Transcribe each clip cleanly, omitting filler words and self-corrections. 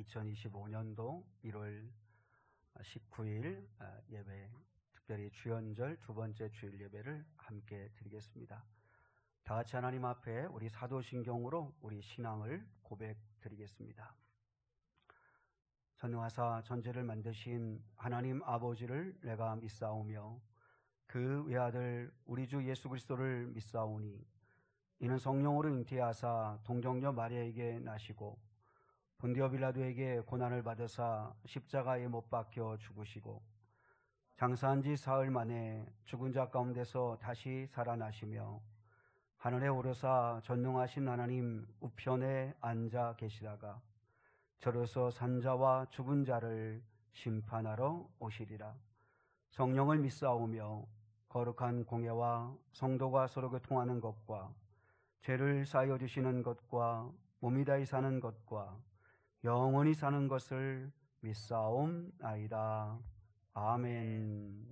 2025년도 1월 19일 예배, 특별히 주연절 두 번째 주일 예배를 함께 드리겠습니다. 다 같이 하나님 앞에 우리 사도신경으로 우리 신앙을 고백드리겠습니다. 전능하사 전지를 만드신 하나님 아버지를 내가 믿사오며 그 외아들 우리 주 예수 그리스도를 믿사오니 이는 성령으로 잉태하사 동정녀 마리아에게 나시고 본디오 빌라도에게 고난을 받으사 십자가에 못 박혀 죽으시고 장사한 지 사흘 만에 죽은 자 가운데서 다시 살아나시며 하늘에 오르사 전능하신 하나님 우편에 앉아 계시다가 저로서 산자와 죽은 자를 심판하러 오시리라. 성령을 믿사오며 거룩한 공예와 성도가 서로 교통하는 것과 죄를 사하여 주시는 것과 몸이 다히 사는 것과 영원히 사는 것을 믿사옵나이다. 아멘.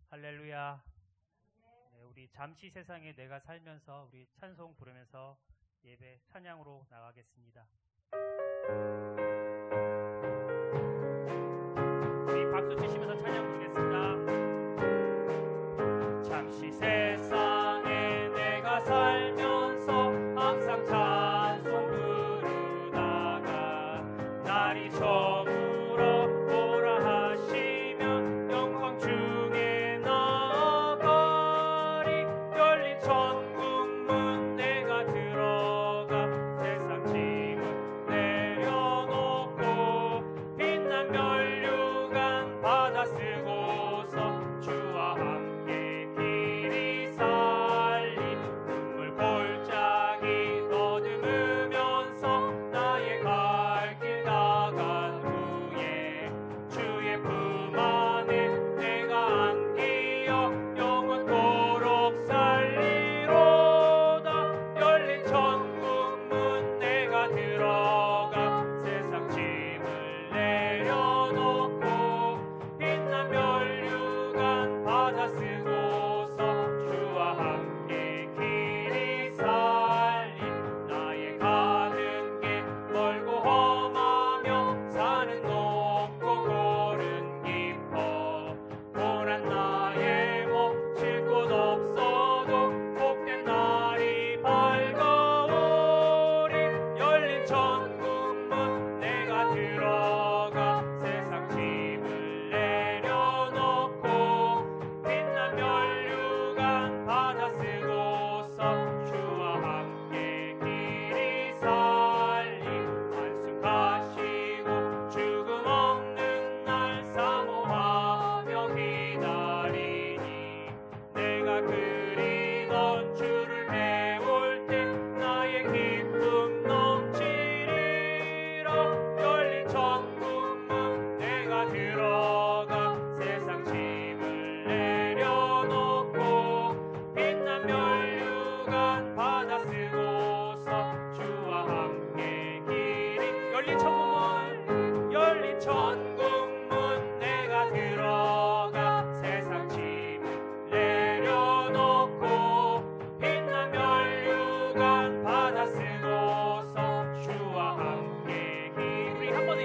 할렐루야. 네, 우리 잠시 세상에 내가 살면서 우리 찬송 부르면서 예배 찬양으로 나가겠습니다. 우리 박수 치시면서 찬양 부르겠습니다. 잠시 세상에 내가 살면서 항상 찬송 부르다가 날이 저물어 오라 하시면 영광 중에 나아가리. 열린 천국문 내가 들어가 세상 짐을 내려놓고 빛난 면류관 받아 쓰고서 주와 함께 길이 살리. 눈물 골짜기 더듬으면서 나의 갈 길 나간 후에 주의 품 안에 내가 안기어 영원토록 살리로다. 열린 천국문 내가 들어가 세상 짐을 내려놓고 빛난 면류관 받아 쓰고서 주와 함께 길이 살리. 나의 가는 길 멀고 험하며 산은 높고 골은 깊어 고난 나의 몸 쉴 곳 없어도 복된 날이 밝아오리. 열린 천국문 내가 들어가 세상 짐을 내려놓고 빛난 면류관 받아 쓰고서 주와 함께 길이 살리. 한숨 가시고 죽음 없는 날 사모하며 기다리니 내가 그리던 주를 배울 때 나의 기쁨 넘치리라. 열린 천국문 내가 들어가 세상 짐을 내려놓고 빛난 면류관 받아 쓰고서 주와 함께 길이. 열린 천국문 내가 들어가 세상 짐을 내려놓고 빛난 면류관 받아 쓰고서 주와 함께 길이. 우리 한 번 더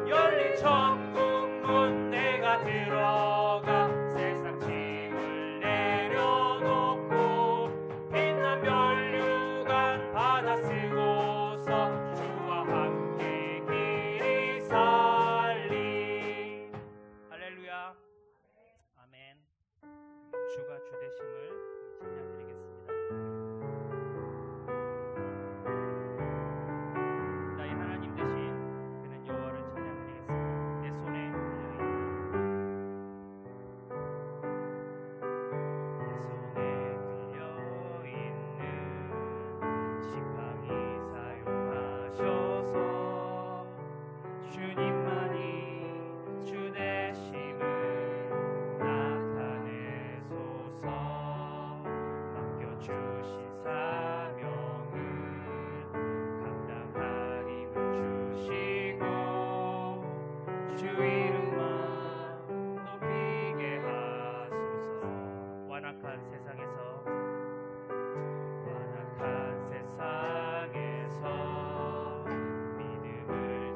열린 천국문 내가 들어가 세상 짐을 내려놓고 빛난 면류관 받아 쓰고서 주와 함께 길이 살리. 할렐루야. 아멘. 주가 주 되심을 찬양드리겠습니다. 나의 하나님 되신 그는 여호와를 찬양드리겠습니다. 내 손에 들려있는 지팡이 사용하셔서 주님만이 주 되심을 나타내소서. 맡겨주신 사명을 감당할 힘을 주시고 주 이름만 높이게 하소서. 완악한 세상에서 믿음을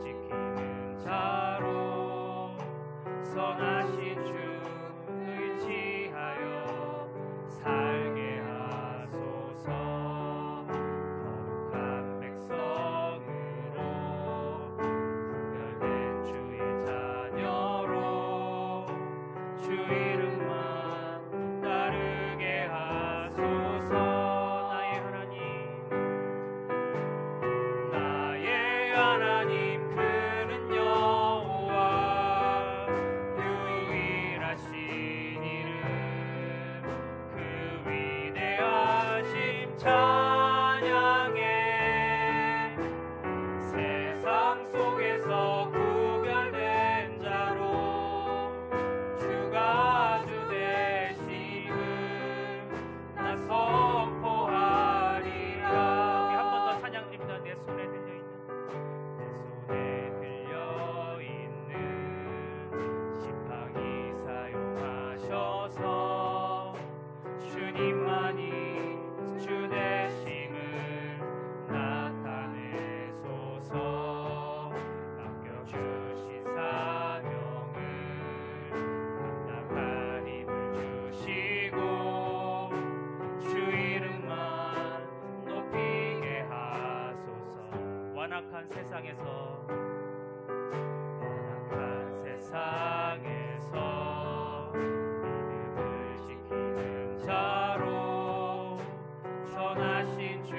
속에서 완악한 세상에서 믿음을 지키는 자로 선하신 주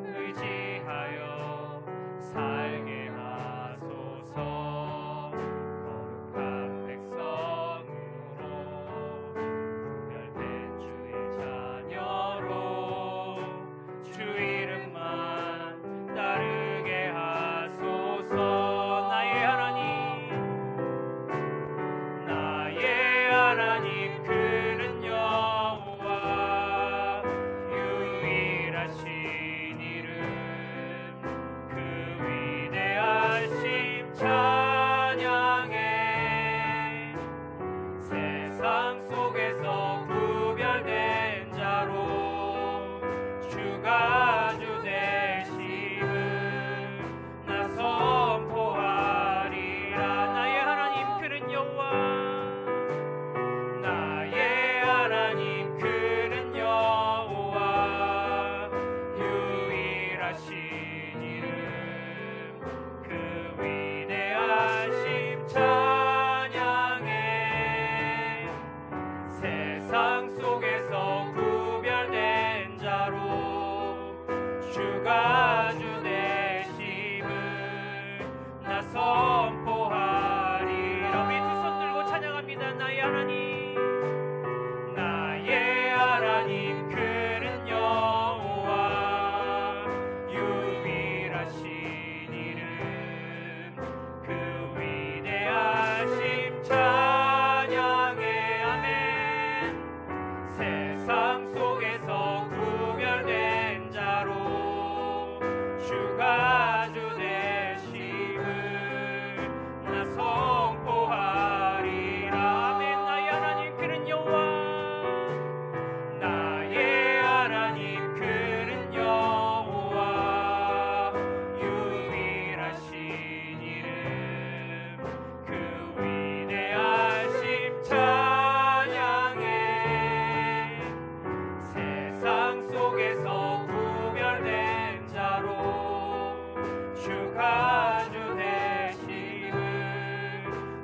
의지하여 살게 하소서. 거룩한 백성으로 구별된 주의 자녀로 주 이름만 따르게 하소서. 나의 하나님 그는 여호와 유일하신 이름 그 위대하심 찬양해. 세상 속에서 구별된 자로 주가 주 되심을 나 선포하리라. 나의 하나님 그는 여호와 나의 하나님 그는 여호와 유일하신 이름 그 위대하심 찬양해. 세상 속에서 구별된 자로 주가 주 되심을 나 선포하리라. 우리 두 손 들고 찬양합니다. 나의 하나님 그는 여호와 유일하신 이름 그 위대하심 찬양해. 아멘. 세상 속에서 구별된 자로 주가 주 되심을 나 선포하리라. 아멘. 나의 하나님 그는 여호와 나의 하나님 그는 여호와 유일하신 이름 그 위대하심 찬양해. 세상 속에서 구별된 자로 주가 주 되심을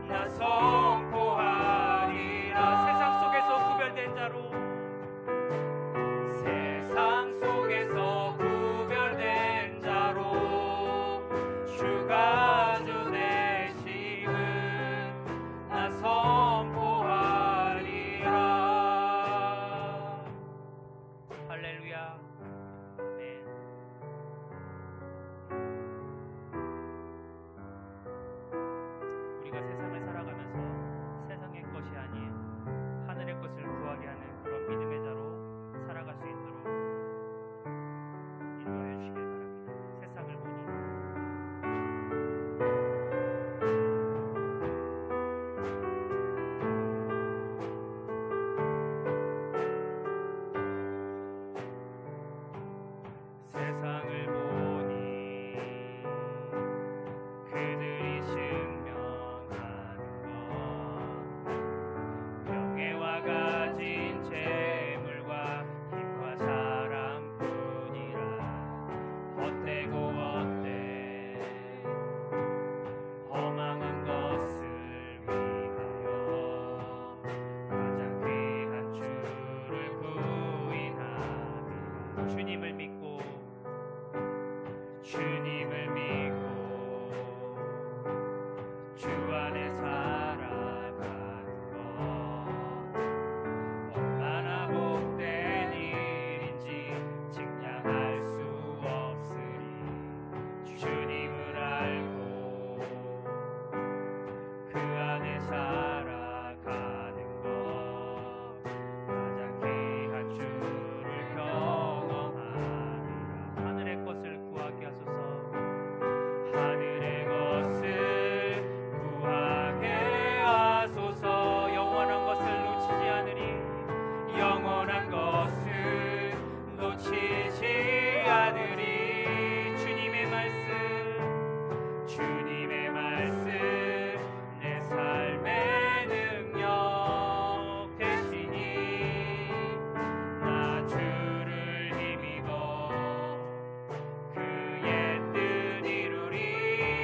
나 선포하리라. 세상 속에서 구별된 자로 세상 속에서 구별된 자로 주가 주 되심을 나 선포하리라. 할렐루야. 아멘. 우리가 세상을 살아가면서 세상의 것이 아닌 하늘의 것을 구하게 하는 그런 믿음의 자로 살아갈 수 있도록 인도하여 주시길 바랍니다. 세상을 보니 세상을 보니 그들이 증명하는 것 명예와 가진 재물과 힘과 사랑뿐이라. 헛되고 헛돼 허망한 것을 위하여 가장 귀한 주를 부인하리라. 주님을 믿고 주 안에 살아가는 것 얼마나 복된 일인지 증량할 수 없으리. 주님을 알고 그 안에 살아가는 것 가장 귀한 주를 경험하리라. 하늘의 것을 구하게 하소서. 하늘의 것을 구하게 하소서. 영원한 것을 놓치지 않으리. 영원한 것을 놓치지 않으리. 주님의 말씀 내 삶의 능력 되시니 나 주를 힘입어 그의 뜻 이루리.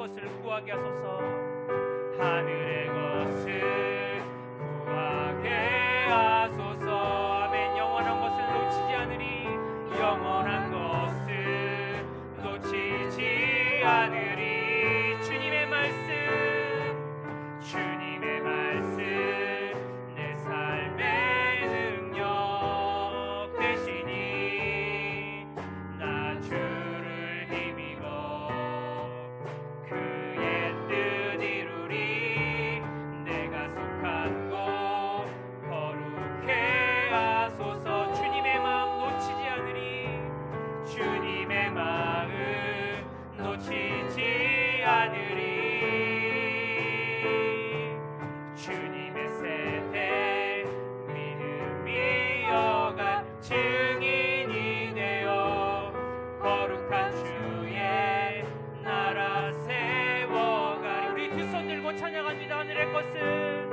것을 구하게 하소서. 하늘의 것을 구하게 하소서. 아멘. 영원한 것을 놓치지 않으리. 영원한 것을 놓치지 않으리. 주님의 말씀, 주님의 말씀, 내 삶의 능력 되시니 나 주를 힘입어 그의 뜻 이루리. 내가 속한 곳 거룩해 하소서. 주님의 마음 놓치지 않으리. 주님의 마음 놓치지 않으리. 주님의 세대 믿음이 여간 증인이 되어 거룩한 주의 나라 세워가리. 우리 두 손 들고 찬양합니다. 하늘의 것을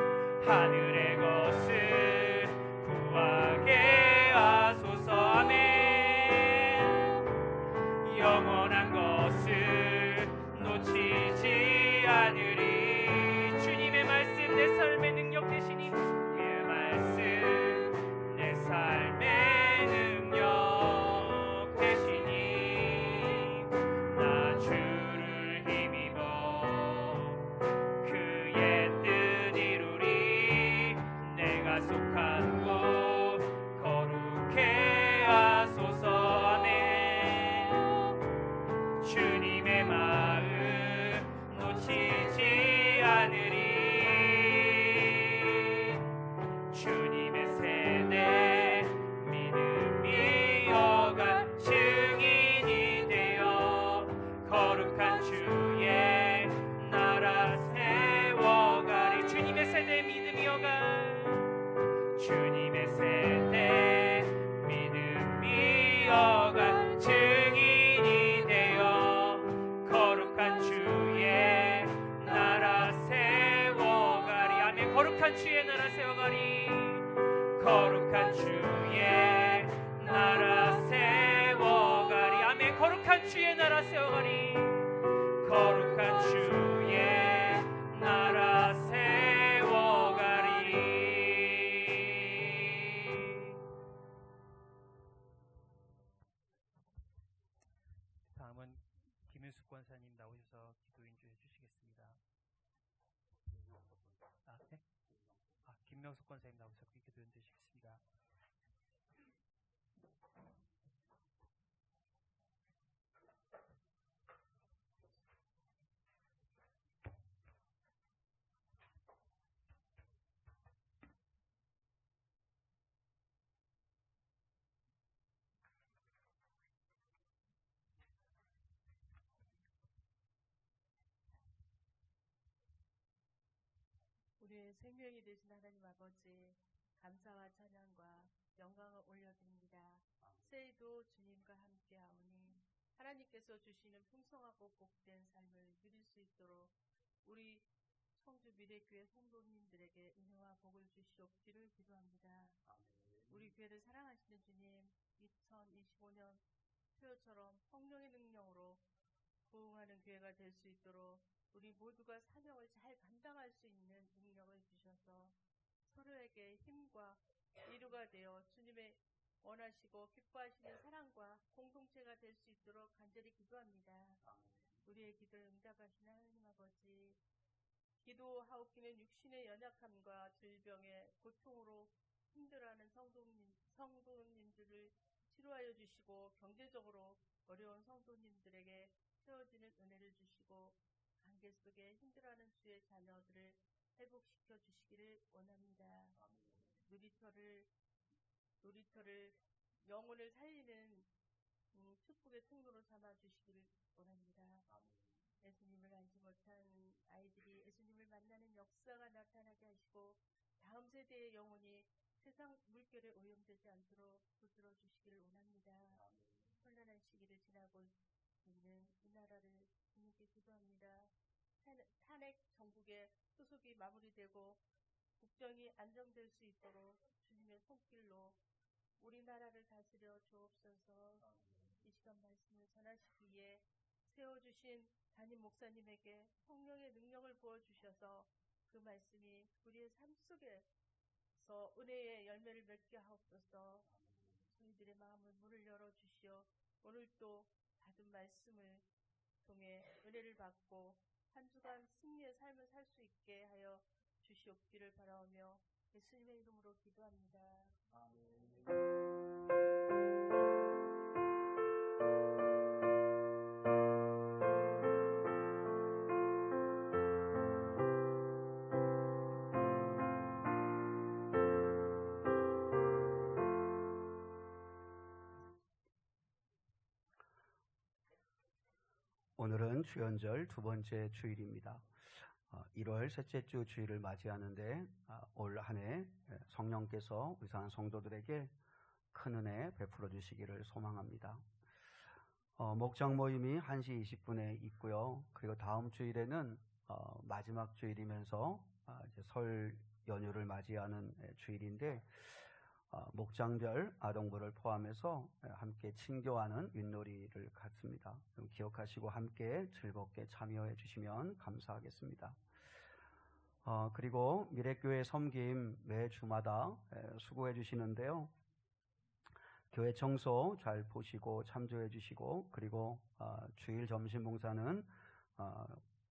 구하게 하소서. 아멘. 영원한 것을 놓치지 않으리. 주님의 말씀 내 삶의 능력 되시니. 주의 말씀 내 삶의 능력 되시니 나 주를 힘입어 그의 뜻 이루리. 내가 속한 곳 거룩해 하소서. 아멘. 주님의 마음 놓치지 않으리. 주님의 세대 믿음이 여간 증인이 되어 거룩한 주의 나라 세워가리. 주님의 세대 믿음이 여간, 주님의 세대 믿음이 여간 증인이 되어 거룩한 주의 나라 세워가리. 아멘. 거룩한 주의 나라 세워가리. 거룩한 주의 나라 세워가리. 아멘. 거룩한 주의 나라 세워가리. 거룩한 주의 나라 세워가리. 다음은 김윤숙 권사님 나오셔서 기도 인도해 주시겠습니다. 네? 김명숙 권사님 나오셔서 기도 인도해 주시겠습니다. 우리의 생명이 되신 하나님 아버지, 감사와 찬양과 영광을 올려드립니다. 새해도 주님과 함께하오니 하나님께서 주시는 풍성하고 복된 삶을 누릴 수 있도록 우리 청주 미래교회 성도님들에게 은혜와 복을 주시옵기를 기도합니다. 우리 교회를 사랑하시는 주님, 2025년 표처럼 성령의 능력으로 부흥하는 교회가 될 수 있도록 우리 모두가 사명을 잘 감당할 수 있는 능력을 주셔서 서로에게 힘과 위로가 되어 주님의 원하시고 기뻐하시는 사랑과 공동체가 될 수 있도록 간절히 기도합니다. 우리의 기도를 응답하시는 하나님 아버지, 기도하옵기는 육신의 연약함과 질병의 고통으로 힘들어하는 성도님들을 치료하여 주시고 경제적으로 어려운 성도님들에게 세워지는 은혜를 주시고 관계 속에 힘들어하는 주의 자녀들을 회복시켜 주시기를 원합니다. 놀이터를 영혼을 살리는 축복의 통로로 삼아 주시기를 원합니다. 예수님을 알지 못한 아이들이 예수님을 만나는 역사가 나타나게 하시고 다음 세대의 영혼이 세상 물결에 오염되지 않도록 붙들어 주시기를 원합니다. 혼란한 시기를 지나고 있는 이 나라를 주님께 기도합니다. 탄핵 정국의 수습이 마무리되고 국정이 안정될 수 있도록 주님의 손길로 우리나라를 다스려 주옵소서. 이 시간 말씀을 전하시기 위해 세워주신 담임 목사님에게 성령의 능력을 부어주셔서 그 말씀이 우리의 삶 속에서 은혜의 열매를 맺게 하옵소서. 저희들의 마음을 문을 열어주시어 오늘 또 받은 말씀을 통해 은혜를 받고 한 주간 승리의 삶을 살 수 있게 하여 주시옵기를 바라오며 예수님의 이름으로 기도합니다. 오늘은 주연절 두 번째 주일입니다. 1월 셋째 주 주일을 맞이하는데 올 한 해 성령께서 우리 사랑 성도들에게 큰 은혜 베풀어 주시기를 소망합니다. 목장 모임이 1시 20분에 있고요. 그리고 다음 주일에는 마지막 주일이면서 이제 설 연휴를 맞이하는 주일인데 목장별 아동부를 포함해서 함께 친교하는 윷놀이를 갖습니다. 좀 기억하시고 함께 즐겁게 참여해 주시면 감사하겠습니다. 그리고 미래교회 섬김 매 주마다 수고해 주시는데요. 교회 청소 잘 보시고 참조해 주시고, 그리고 주일 점심 봉사는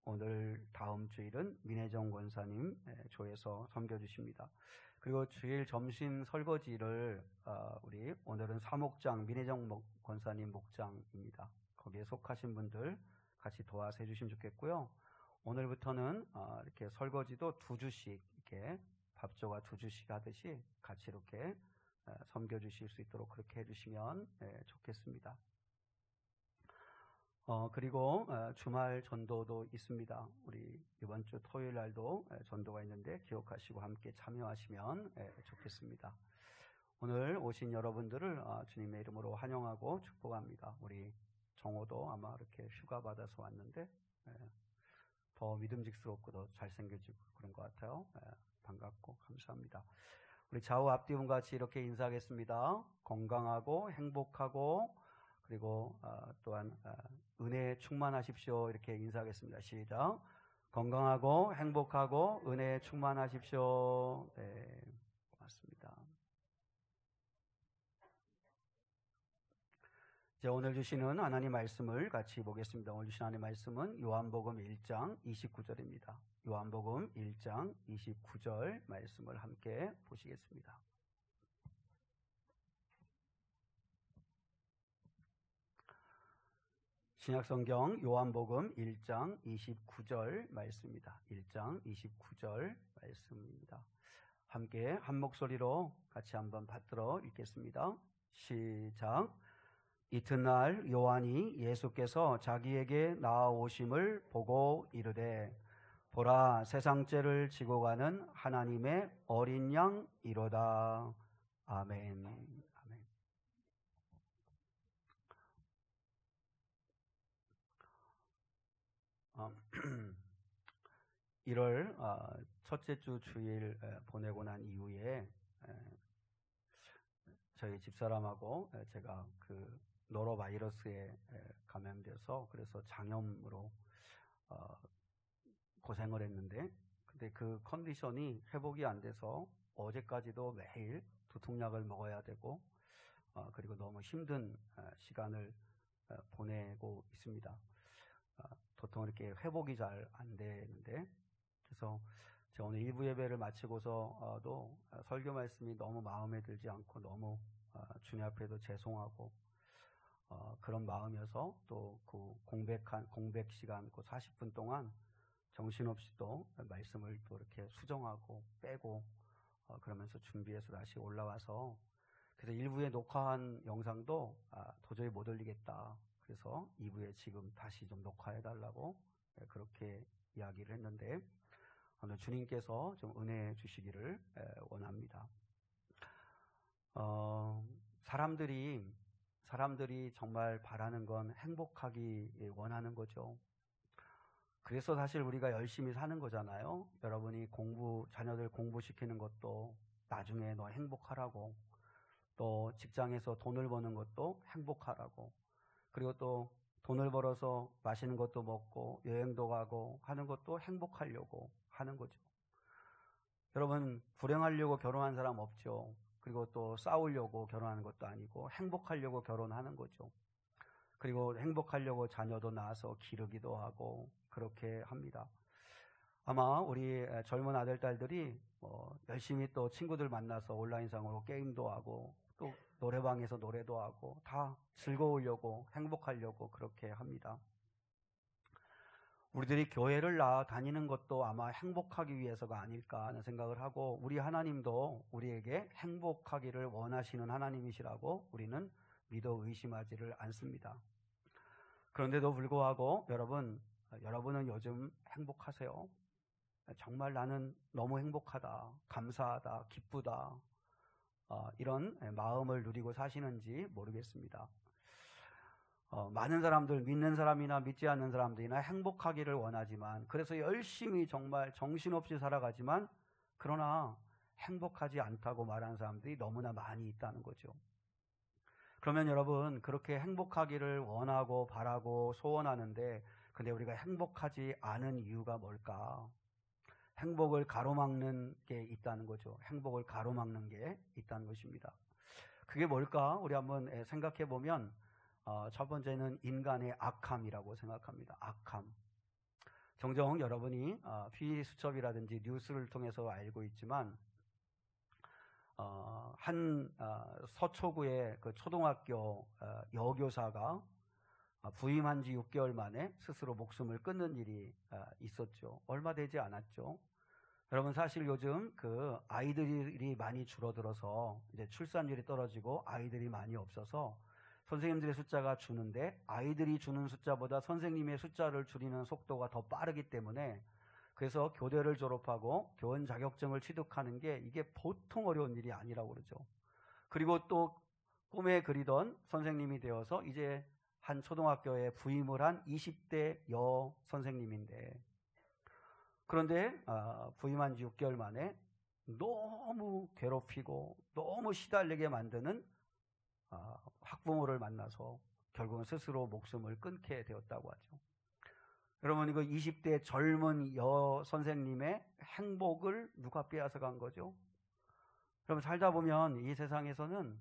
오늘 다음 주일은 민혜정 권사님 조에서 섬겨 주십니다. 그리고 주일 점심 설거지를 우리 오늘은 사목장 민혜정 권사님 목장입니다. 거기에 속하신 분들 같이 도와서 해주시면 좋겠고요. 오늘부터는 이렇게 설거지도 2주씩 이렇게 밥조가 2주씩 하듯이 같이 이렇게 섬겨주실 수 있도록 그렇게 해주시면 좋겠습니다. 그리고 주말 전도도 있습니다. 우리 이번 주 토요일 날도 전도가 있는데 기억하시고 함께 참여하시면 좋겠습니다. 오늘 오신 여러분들을 주님의 이름으로 환영하고 축복합니다. 우리 정호도 아마 이렇게 휴가 받아서 왔는데 더 믿음직스럽고 더 잘생겨지고 그런 것 같아요. 반갑고 감사합니다. 우리 좌우 앞뒤분 같이 이렇게 인사하겠습니다. 건강하고 행복하고 그리고 또한 은혜에 충만하십시오. 이렇게 인사하겠습니다. 시작. 건강하고 행복하고 은혜에 충만하십시오. 네, 고맙습니다. 이제 오늘 주시는 하나님 말씀을 같이 보겠습니다. 오늘 주신 하나님 말씀은 요한복음 1장 29절입니다. 요한복음 1장 29절 말씀을 함께 보시겠습니다. 신약성경 요한복음 1장 29절 말씀입니다. 1장 29절 말씀입니다. 함께 한 목소리로 같이 한번 받들어 읽겠습니다. 시작. 이튿날 요한이 예수께서 자기에게 나아오심을 보고 이르되 보라 세상죄를 지고 가는 하나님의 어린 양 이로다. 아멘. 아멘. 1월 첫째 주 주일 보내고 난 이후에 저희 집사람하고 제가 그 노로바이러스에 감염돼서 그래서 장염으로 고생을 했는데, 근데 그 컨디션이 회복이 안 돼서 어제까지도 매일 두통약을 먹어야 되고 그리고 너무 힘든 시간을 보내고 있습니다. 보통 이렇게 회복이 잘 안 되는데, 그래서 제가 오늘 1부 예배를 마치고서도 설교 말씀이 너무 마음에 들지 않고 너무 주님 앞에도 죄송하고 그런 마음이어서 또 그 공백 시간 그 40분 동안 정신없이 또 말씀을 또 이렇게 수정하고 빼고 그러면서 준비해서 다시 올라와서, 그래서 1부에 녹화한 영상도 도저히 못 올리겠다. 그래서 2부에 지금 다시 좀 녹화해달라고 그렇게 이야기를 했는데, 오늘 주님께서 좀 은혜 주시기를 원합니다. 사람들이 정말 바라는 건 행복하기 원하는 거죠. 그래서 사실 우리가 열심히 사는 거잖아요. 여러분이 자녀들 공부시키는 것도 나중에 너 행복하라고, 또 직장에서 돈을 버는 것도 행복하라고, 그리고 또 돈을 벌어서 맛있는 것도 먹고 여행도 가고 하는 것도 행복하려고 하는 거죠. 여러분, 불행하려고 결혼한 사람 없죠. 그리고 또 싸우려고 결혼하는 것도 아니고 행복하려고 결혼하는 거죠. 그리고 행복하려고 자녀도 낳아서 기르기도 하고 그렇게 합니다. 아마 우리 젊은 아들, 딸들이 열심히 또 친구들 만나서 온라인상으로 게임도 하고 또 노래방에서 노래도 하고 다 즐거우려고 행복하려고 그렇게 합니다. 우리들이 교회를 다니는 것도 아마 행복하기 위해서가 아닐까 하는 생각을 하고, 우리 하나님도 우리에게 행복하기를 원하시는 하나님이시라고 우리는 믿어 의심하지를 않습니다. 그런데도 불구하고 여러분은 요즘 행복하세요? 정말 나는 너무 행복하다, 감사하다, 기쁘다, 이런 마음을 누리고 사시는지 모르겠습니다. 많은 사람들, 믿는 사람이나 믿지 않는 사람들이나 행복하기를 원하지만, 그래서 열심히 정말 정신없이 살아가지만 그러나 행복하지 않다고 말하는 사람들이 너무나 많이 있다는 거죠. 그러면 여러분, 그렇게 행복하기를 원하고 바라고 소원하는데, 근데 우리가 행복하지 않은 이유가 뭘까? 행복을 가로막는 게 있다는 거죠. 행복을 가로막는 게 있다는 것입니다. 그게 뭘까? 우리 한번 생각해 보면 첫 번째는 인간의 악함이라고 생각합니다. 악함. 종종 여러분이 피수첩이라든지 뉴스를 통해서 알고 있지만 한 서초구의 그 초등학교 여교사가 부임한 지 6개월 만에 스스로 목숨을 끊는 일이 있었죠. 얼마 되지 않았죠. 여러분, 사실 요즘 그 아이들이 많이 줄어들어서 이제 출산율이 떨어지고 아이들이 많이 없어서 선생님들의 숫자가 주는데, 아이들이 주는 숫자보다 선생님의 숫자를 줄이는 속도가 더 빠르기 때문에, 그래서 교대를 졸업하고 교원 자격증을 취득하는 게 이게 보통 어려운 일이 아니라고 그러죠. 그리고 또 꿈에 그리던 선생님이 되어서 이제 한 초등학교에 부임을 한 20대 여 선생님인데, 그런데 부임한 지 6개월 만에 너무 괴롭히고 너무 시달리게 만드는 학부모를 만나서 결국은 스스로 목숨을 끊게 되었다고 하죠. 여러분, 이거 20대 젊은 여 선생님의 행복을 누가 빼앗아간 거죠? 여러분, 살다 보면 이 세상에서는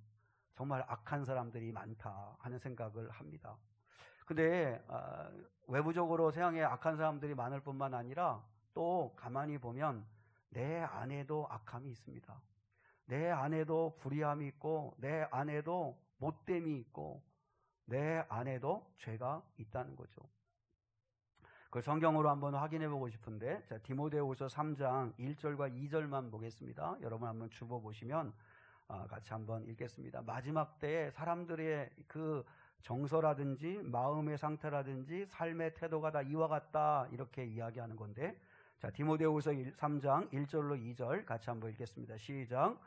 정말 악한 사람들이 많다 하는 생각을 합니다. 근데 외부적으로 세상에 악한 사람들이 많을 뿐만 아니라 또 가만히 보면 내 안에도 악함이 있습니다. 내 안에도 불의함이 있고, 내 안에도 못됨이 있고, 내 안에도 죄가 있다는 거죠. 그걸 성경으로 한번 확인해 보고 싶은데, 자, 디모데후서 3장 1절과 2절만 보겠습니다. 여러분 한번 주보 보시면 같이 한번 읽겠습니다. 마지막 때에 사람들의 그 정서라든지 마음의 상태라든지 삶의 태도가 다 이와 같다, 이렇게 이야기하는 건데, 자, 디모데후서 3장 1절로 2절 같이 한번 읽겠습니다. 시작.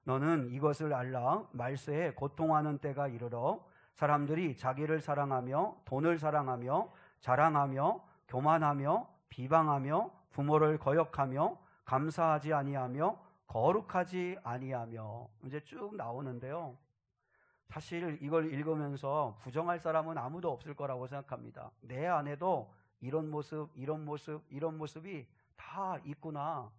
너는 이것을 알라. 말세에 고통하는 때가 이르러 사람들이 자기를 사랑하며 돈을 사랑하며 자랑하며 교만하며 비방하며 부모를 거역하며 감사하지 아니하며 거룩하지 아니하며, 이제 쭉 나오는데요. 사실 이걸 읽으면서 부정할 사람은 아무도 없을 거라고 생각합니다. 내 안에도 이런 모습, 이런 모습, 이런 모습이 다 있구나,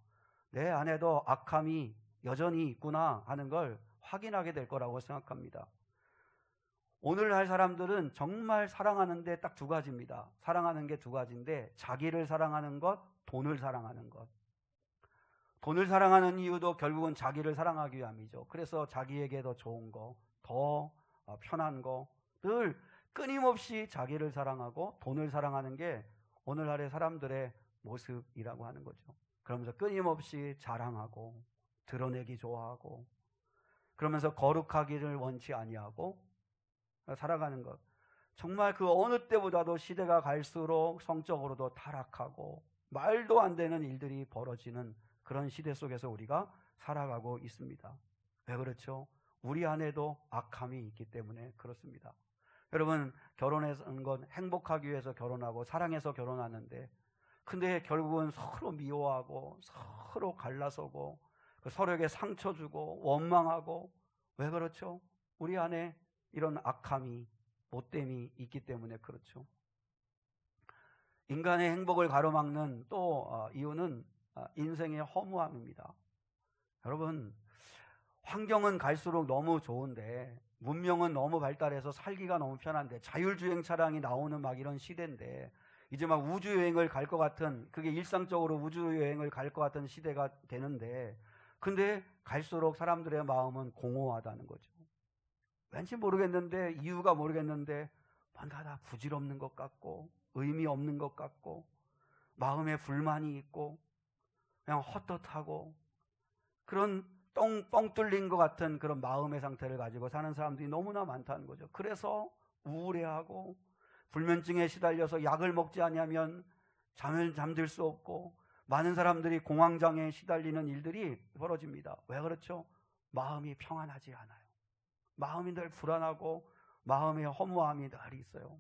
내 안에도 악함이 여전히 있구나 하는 걸 확인하게 될 거라고 생각합니다. 오늘날 사람들은 정말 사랑하는데 딱 두 가지입니다. 사랑하는 게 두 가지인데, 자기를 사랑하는 것, 돈을 사랑하는 것. 돈을 사랑하는 이유도 결국은 자기를 사랑하기 위함이죠. 그래서 자기에게 더 좋은 거, 더 편한 거, 늘 끊임없이 자기를 사랑하고 돈을 사랑하는 게 오늘날의 사람들의 모습이라고 하는 거죠. 그러면서 끊임없이 자랑하고 드러내기 좋아하고, 그러면서 거룩하기를 원치 아니하고 살아가는 것. 정말 그 어느 때보다도 시대가 갈수록 성적으로도 타락하고 말도 안 되는 일들이 벌어지는 그런 시대 속에서 우리가 살아가고 있습니다. 왜 그렇죠? 우리 안에도 악함이 있기 때문에 그렇습니다. 여러분, 결혼하는 건 행복하기 위해서 결혼하고 사랑해서 결혼하는데, 근데 결국은 서로 미워하고 서로 갈라서고 서로에게 상처 주고 원망하고, 왜 그렇죠? 우리 안에 이런 악함이 못됨이 있기 때문에 그렇죠. 인간의 행복을 가로막는 또 이유는 인생의 허무함입니다. 여러분, 환경은 갈수록 너무 좋은데, 문명은 너무 발달해서 살기가 너무 편한데, 자율주행 차량이 나오는 막 이런 시대인데, 이제 막 우주여행을 갈 것 같은, 그게 일상적으로 우주여행을 갈 것 같은 시대가 되는데, 근데 갈수록 사람들의 마음은 공허하다는 거죠. 왠지 모르겠는데, 이유가 모르겠는데 뭔가 다 부질없는 것 같고 의미 없는 것 같고 마음에 불만이 있고 그냥 헛헛하고 그런 뻥 뚫린 것 같은 그런 마음의 상태를 가지고 사는 사람들이 너무나 많다는 거죠. 그래서 우울해하고 불면증에 시달려서 약을 먹지 않으면 잠을 잠들 수 없고 많은 사람들이 공황장애에 시달리는 일들이 벌어집니다. 왜 그렇죠? 마음이 평안하지 않아요. 마음이 늘 불안하고 마음의 허무함이 늘 있어요.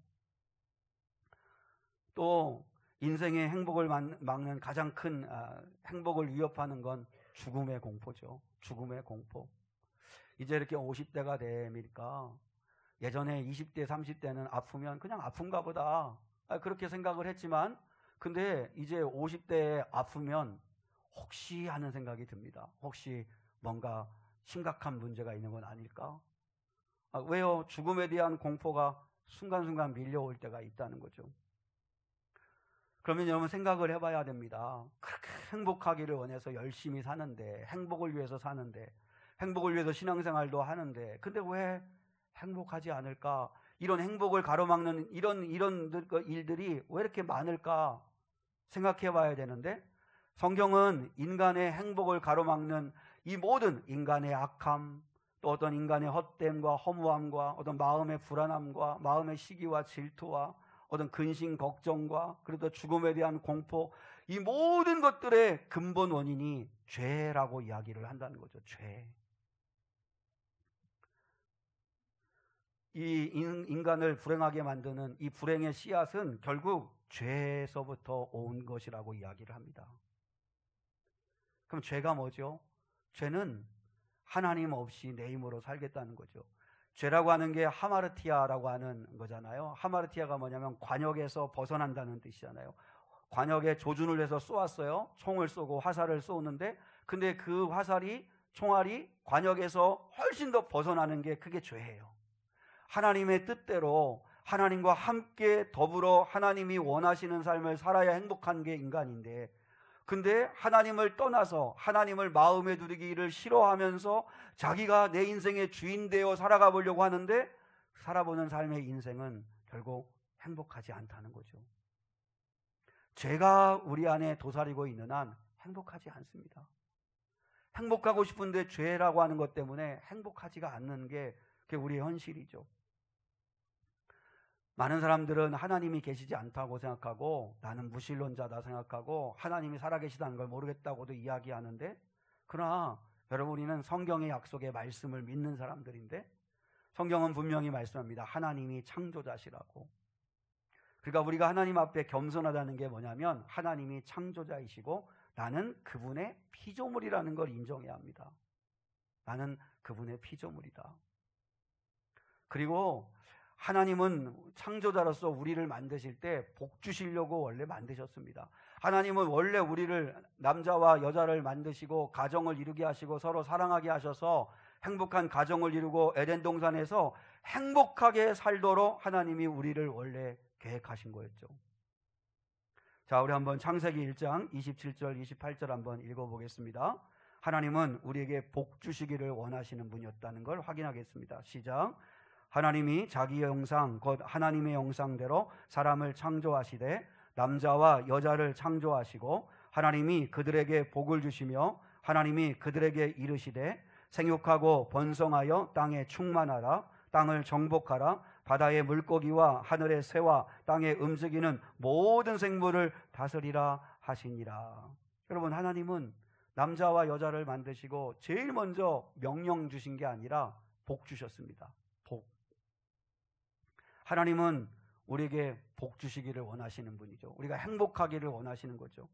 또 인생의 행복을 막는 가장 큰 행복을 위협하는 건 죽음의 공포죠. 죽음의 공포. 이제 이렇게 50대가 되니까 예전에 20대, 30대는 아프면 그냥 아픈가 보다 그렇게 생각을 했지만 근데 이제 50대에 아프면 혹시 하는 생각이 듭니다. 혹시 뭔가 심각한 문제가 있는 건 아닐까? 왜요? 죽음에 대한 공포가 순간순간 밀려올 때가 있다는 거죠. 그러면 여러분 생각을 해봐야 됩니다. 그렇게 행복하기를 원해서 열심히 사는데, 행복을 위해서 사는데, 행복을 위해서 신앙생활도 하는데, 근데 왜 행복하지 않을까? 이런 행복을 가로막는 이런 일들이 왜 이렇게 많을까 생각해 봐야 되는데, 성경은 인간의 행복을 가로막는 이 모든 인간의 악함, 또 어떤 인간의 헛됨과 허무함과 어떤 마음의 불안함과 마음의 시기와 질투와 어떤 근심 걱정과 그리고 죽음에 대한 공포, 이 모든 것들의 근본 원인이 죄라고 이야기를 한다는 거죠. 죄. 이 인간을 불행하게 만드는 이 불행의 씨앗은 결국 죄에서부터 온 것이라고 이야기를 합니다. 그럼 죄가 뭐죠? 죄는 하나님 없이 내 힘으로 살겠다는 거죠. 죄라고 하는 게 하마르티아라고 하는 거잖아요. 하마르티아가 뭐냐면 관역에서 벗어난다는 뜻이잖아요. 관역에 조준을 해서 쏘았어요. 총을 쏘고 화살을 쏘는데 근데 그 화살이 총알이 관역에서 훨씬 더 벗어나는 게 그게 죄예요. 하나님의 뜻대로 하나님과 함께 더불어 하나님이 원하시는 삶을 살아야 행복한 게 인간인데 근데 하나님을 떠나서 하나님을 마음에 두기를 싫어하면서 자기가 내 인생의 주인 되어 살아가 보려고 하는데 살아보는 삶의 인생은 결국 행복하지 않다는 거죠. 죄가 우리 안에 도사리고 있는 한 행복하지 않습니다. 행복하고 싶은데 죄라고 하는 것 때문에 행복하지가 않는 게 그게 우리의 현실이죠. 많은 사람들은 하나님이 계시지 않다고 생각하고 나는 무신론자다 생각하고 하나님이 살아계시다는 걸 모르겠다고도 이야기하는데 그러나 여러분 우리는 성경의 약속의 말씀을 믿는 사람들인데 성경은 분명히 말씀합니다. 하나님이 창조자시라고. 그러니까 우리가 하나님 앞에 겸손하다는 게 뭐냐면 하나님이 창조자이시고 나는 그분의 피조물이라는 걸 인정해야 합니다. 나는 그분의 피조물이다. 그리고 하나님은 창조자로서 우리를 만드실 때 복 주시려고 원래 만드셨습니다. 하나님은 원래 우리를 남자와 여자를 만드시고 가정을 이루게 하시고 서로 사랑하게 하셔서 행복한 가정을 이루고 에덴 동산에서 행복하게 살도록 하나님이 우리를 원래 계획하신 거였죠. 자, 우리 한번 창세기 1장 27절 28절 한번 읽어보겠습니다. 하나님은 우리에게 복 주시기를 원하시는 분이었다는 걸 확인하겠습니다. 시작. 하나님이 자기의 형상 곧 하나님의 형상대로 사람을 창조하시되 남자와 여자를 창조하시고 하나님이 그들에게 복을 주시며 하나님이 그들에게 이르시되 생육하고 번성하여 땅에 충만하라 땅을 정복하라 바다의 물고기와 하늘의 새와 땅에 움직이는 모든 생물을 다스리라 하시니라. 여러분 하나님은 남자와 여자를 만드시고 제일 먼저 명령 주신 게 아니라 복 주셨습니다. 복. 하나님은 우리에게 복 주시기를 원하시는 분이죠. 우리가 행복하기를 원하시는 거죠.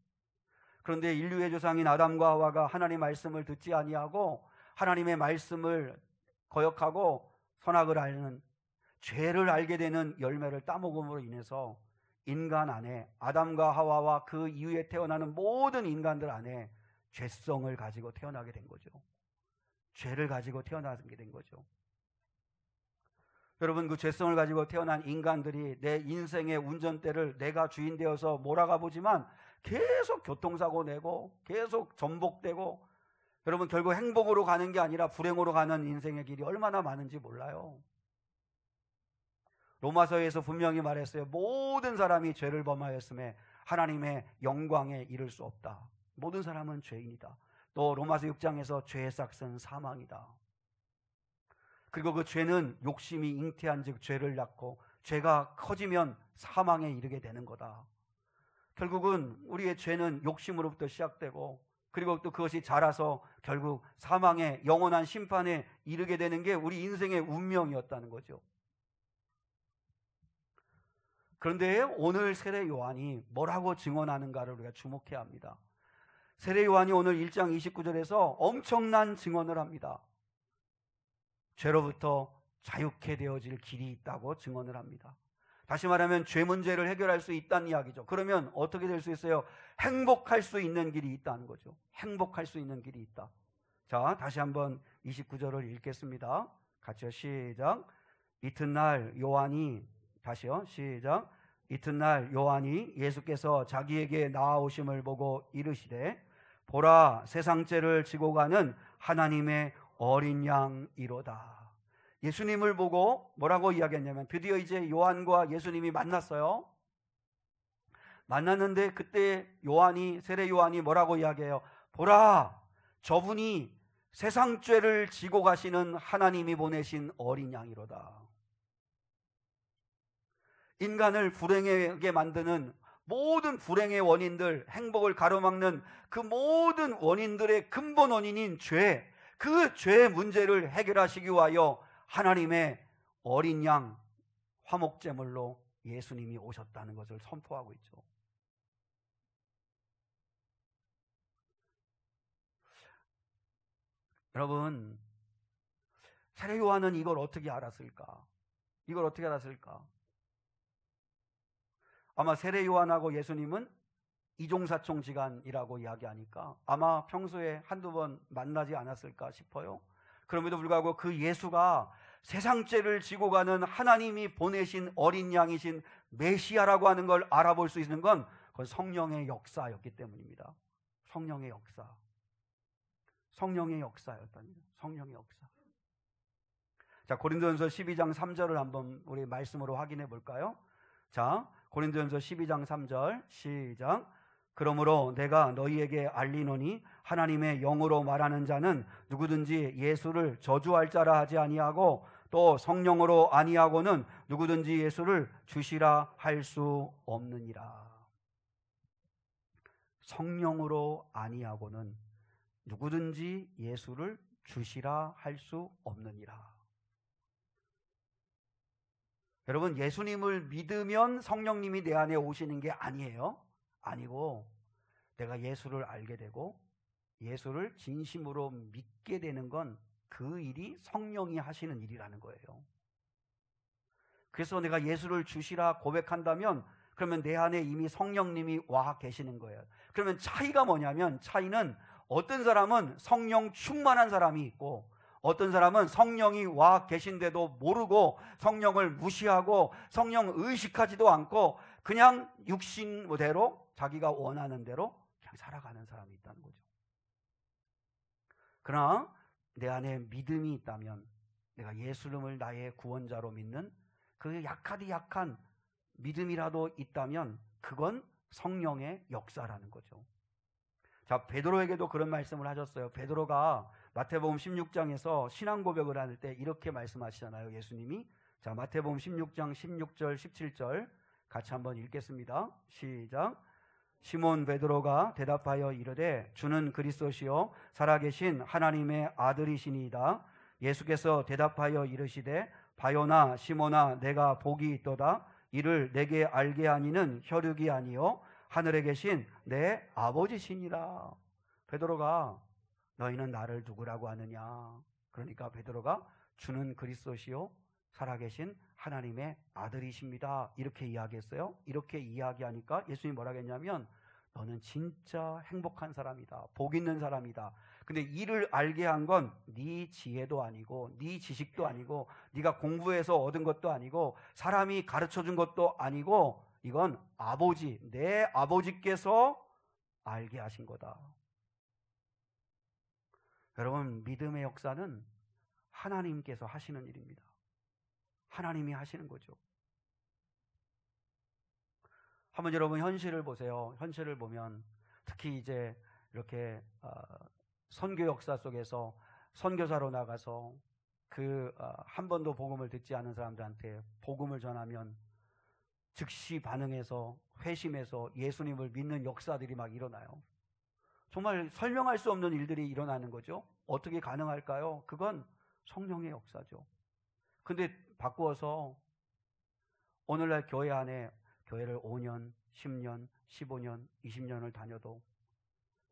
그런데 인류의 조상인 아담과 하와가 하나님의 말씀을 듣지 아니하고 하나님의 말씀을 거역하고 선악을 알는 죄를 알게 되는 열매를 따먹음으로 인해서 인간 안에, 아담과 하와와 그 이후에 태어나는 모든 인간들 안에 죄성을 가지고 태어나게 된 거죠. 죄를 가지고 태어나게 된 거죠. 여러분, 그 죄성을 가지고 태어난 인간들이 내 인생의 운전대를 내가 주인 되어서 몰아가 보지만 계속 교통사고 내고 계속 전복되고, 여러분, 결국 행복으로 가는 게 아니라 불행으로 가는 인생의 길이 얼마나 많은지 몰라요. 로마서에서 분명히 말했어요. 모든 사람이 죄를 범하였음에 하나님의 영광에 이를 수 없다. 모든 사람은 죄인이다. 또 로마서 6장에서 죄의 삭은 사망이다. 그리고 그 죄는 욕심이 잉태한 즉 죄를 낳고, 죄가 커지면 사망에 이르게 되는 거다. 결국은 우리의 죄는 욕심으로부터 시작되고, 그리고 또 그것이 자라서 결국 사망의 영원한 심판에 이르게 되는 게 우리 인생의 운명이었다는 거죠. 그런데 오늘 세례 요한이 뭐라고 증언하는가를 우리가 주목해야 합니다. 세례 요한이 오늘 1장 29절에서 엄청난 증언을 합니다. 죄로부터 자유케 되어질 길이 있다고 증언을 합니다. 다시 말하면 죄 문제를 해결할 수 있다는 이야기죠. 그러면 어떻게 될 수 있어요? 행복할 수 있는 길이 있다는 거죠. 행복할 수 있는 길이 있다. 자, 다시 한번 29절을 읽겠습니다. 같이요. 시작. 이튿날 요한이, 다시요. 시작. 이튿날 요한이 예수께서 자기에게 나아오심을 보고 이르시되, 보라, 세상 죄를 지고 가는 하나님의 어린 양이로다. 예수님을 보고 뭐라고 이야기했냐면, 드디어 이제 요한과 예수님이 만났어요. 만났는데 그때 요한이, 세례 요한이 뭐라고 이야기해요? 보라, 저분이 세상 죄를 지고 가시는 하나님이 보내신 어린 양이로다. 인간을 불행하게 만드는 모든 불행의 원인들, 행복을 가로막는 그 모든 원인들의 근본 원인인 죄, 그 죄의 문제를 해결하시기 위하여 하나님의 어린 양 화목제물로 예수님이 오셨다는 것을 선포하고 있죠. 여러분, 세례 요한은 이걸 어떻게 알았을까? 이걸 어떻게 알았을까? 아마 세례 요한하고 예수님은 이종사촌지간이라고 이야기하니까 아마 평소에 한두 번 만나지 않았을까 싶어요. 그럼에도 불구하고 그 예수가 세상 죄를 지고 가는 하나님이 보내신 어린 양이신 메시아라고 하는 걸 알아볼 수 있는 건 그건 성령의 역사였기 때문입니다. 성령의 역사. 성령의 역사였다니. 성령의 역사. 자, 고린도전서 12장 3절을 한번 우리 말씀으로 확인해 볼까요? 자, 고린도전서 12장 3절 시작. 그러므로 내가 너희에게 알리노니 하나님의 영으로 말하는 자는 누구든지 예수를 저주할 자라 하지 아니하고 또 성령으로 아니하고는 누구든지 예수를 주시라 할 수 없느니라. 성령으로 아니하고는 누구든지 예수를 주시라 할 수 없느니라. 여러분, 예수님을 믿으면 성령님이 내 안에 오시는 게 아니에요. 아니고 내가 예수를 알게 되고 예수를 진심으로 믿게 되는 건 그 일이 성령이 하시는 일이라는 거예요. 그래서 내가 예수를 주시라 고백한다면 그러면 내 안에 이미 성령님이 와 계시는 거예요. 그러면 차이가 뭐냐면, 차이는 어떤 사람은 성령 충만한 사람이 있고 어떤 사람은 성령이 와 계신데도 모르고 성령을 무시하고 성령 의식하지도 않고 그냥 육신대로 자기가 원하는 대로 그냥 살아가는 사람이 있다는 거죠. 그러나 내 안에 믿음이 있다면, 내가 예수님을 나의 구원자로 믿는 그 약하디 약한 믿음이라도 있다면 그건 성령의 역사라는 거죠. 자, 베드로에게도 그런 말씀을 하셨어요. 베드로가 마태복음 16장에서 신앙 고백을 할 때 이렇게 말씀하시잖아요, 예수님이. 자, 마태복음 16장 16절 17절 같이 한번 읽겠습니다. 시작. 시몬 베드로가 대답하여 이르되 주는 그리스도시요 살아계신 하나님의 아들이시니이다. 예수께서 대답하여 이르시되 바요나 시몬아 내가 복이 있도다. 이를 내게 알게 하니는 혈육이 아니요 하늘에 계신 내 아버지시니라. 베드로가 너희는 나를 누구라고 하느냐? 그러니까 베드로가 주는 그리스도시요 살아계신 하나님의 아들이십니다. 이렇게 이야기했어요. 이렇게 이야기하니까 예수님이 뭐라고 했냐면 너는 진짜 행복한 사람이다. 복 있는 사람이다. 근데 이를 알게 한 건 네 지혜도 아니고 네 지식도 아니고 네가 공부해서 얻은 것도 아니고 사람이 가르쳐준 것도 아니고 이건 아버지, 내 아버지께서 알게 하신 거다. 여러분, 믿음의 역사는 하나님께서 하시는 일입니다. 하나님이 하시는 거죠. 한번 여러분 현실을 보세요. 현실을 보면 특히 이제 이렇게 선교 역사 속에서 선교사로 나가서 한 번도 복음을 듣지 않은 사람들한테 복음을 전하면 즉시 반응해서 회심해서 예수님을 믿는 역사들이 막 일어나요. 정말 설명할 수 없는 일들이 일어나는 거죠. 어떻게 가능할까요? 그건 성령의 역사죠. 근데 바꾸어서 오늘날 교회 안에 교회를 5년, 10년, 15년, 20년을 다녀도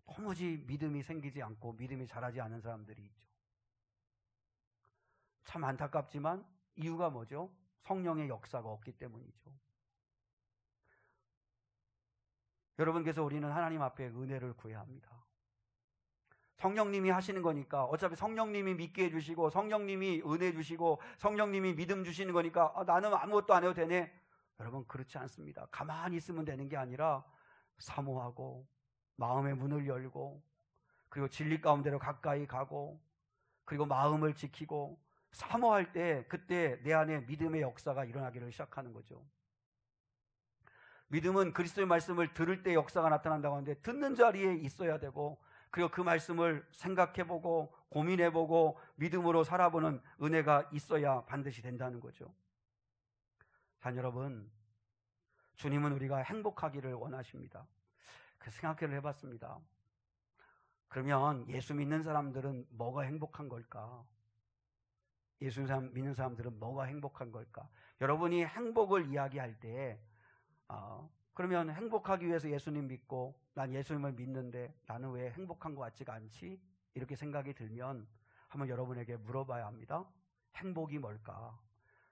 도무지 믿음이 생기지 않고 믿음이 자라지 않은 사람들이 있죠. 참 안타깝지만 이유가 뭐죠? 성령의 역사가 없기 때문이죠. 여러분께서 우리는 하나님 앞에 은혜를 구해야 합니다. 성령님이 하시는 거니까 어차피 성령님이 믿게 해주시고 성령님이 은혜 주시고 성령님이 믿음 주시는 거니까 나는 아무것도 안 해도 되네. 여러분 그렇지 않습니다. 가만히 있으면 되는 게 아니라 사모하고 마음의 문을 열고 그리고 진리 가운데로 가까이 가고 그리고 마음을 지키고 사모할 때 그때 내 안에 믿음의 역사가 일어나기를 시작하는 거죠. 믿음은 그리스도의 말씀을 들을 때 역사가 나타난다고 하는데 듣는 자리에 있어야 되고 그리고 그 말씀을 생각해보고 고민해보고 믿음으로 살아보는 은혜가 있어야 반드시 된다는 거죠. 자, 여러분, 주님은 우리가 행복하기를 원하십니다. 그 생각을 해봤습니다. 그러면 예수 믿는 사람들은 뭐가 행복한 걸까? 예수 믿는 사람들은 뭐가 행복한 걸까? 여러분이 행복을 이야기할 때 그러면 행복하기 위해서 예수님 믿고 난 예수님을 믿는데 나는 왜 행복한 것 같지가 않지? 이렇게 생각이 들면 한번 여러분에게 물어봐야 합니다. 행복이 뭘까?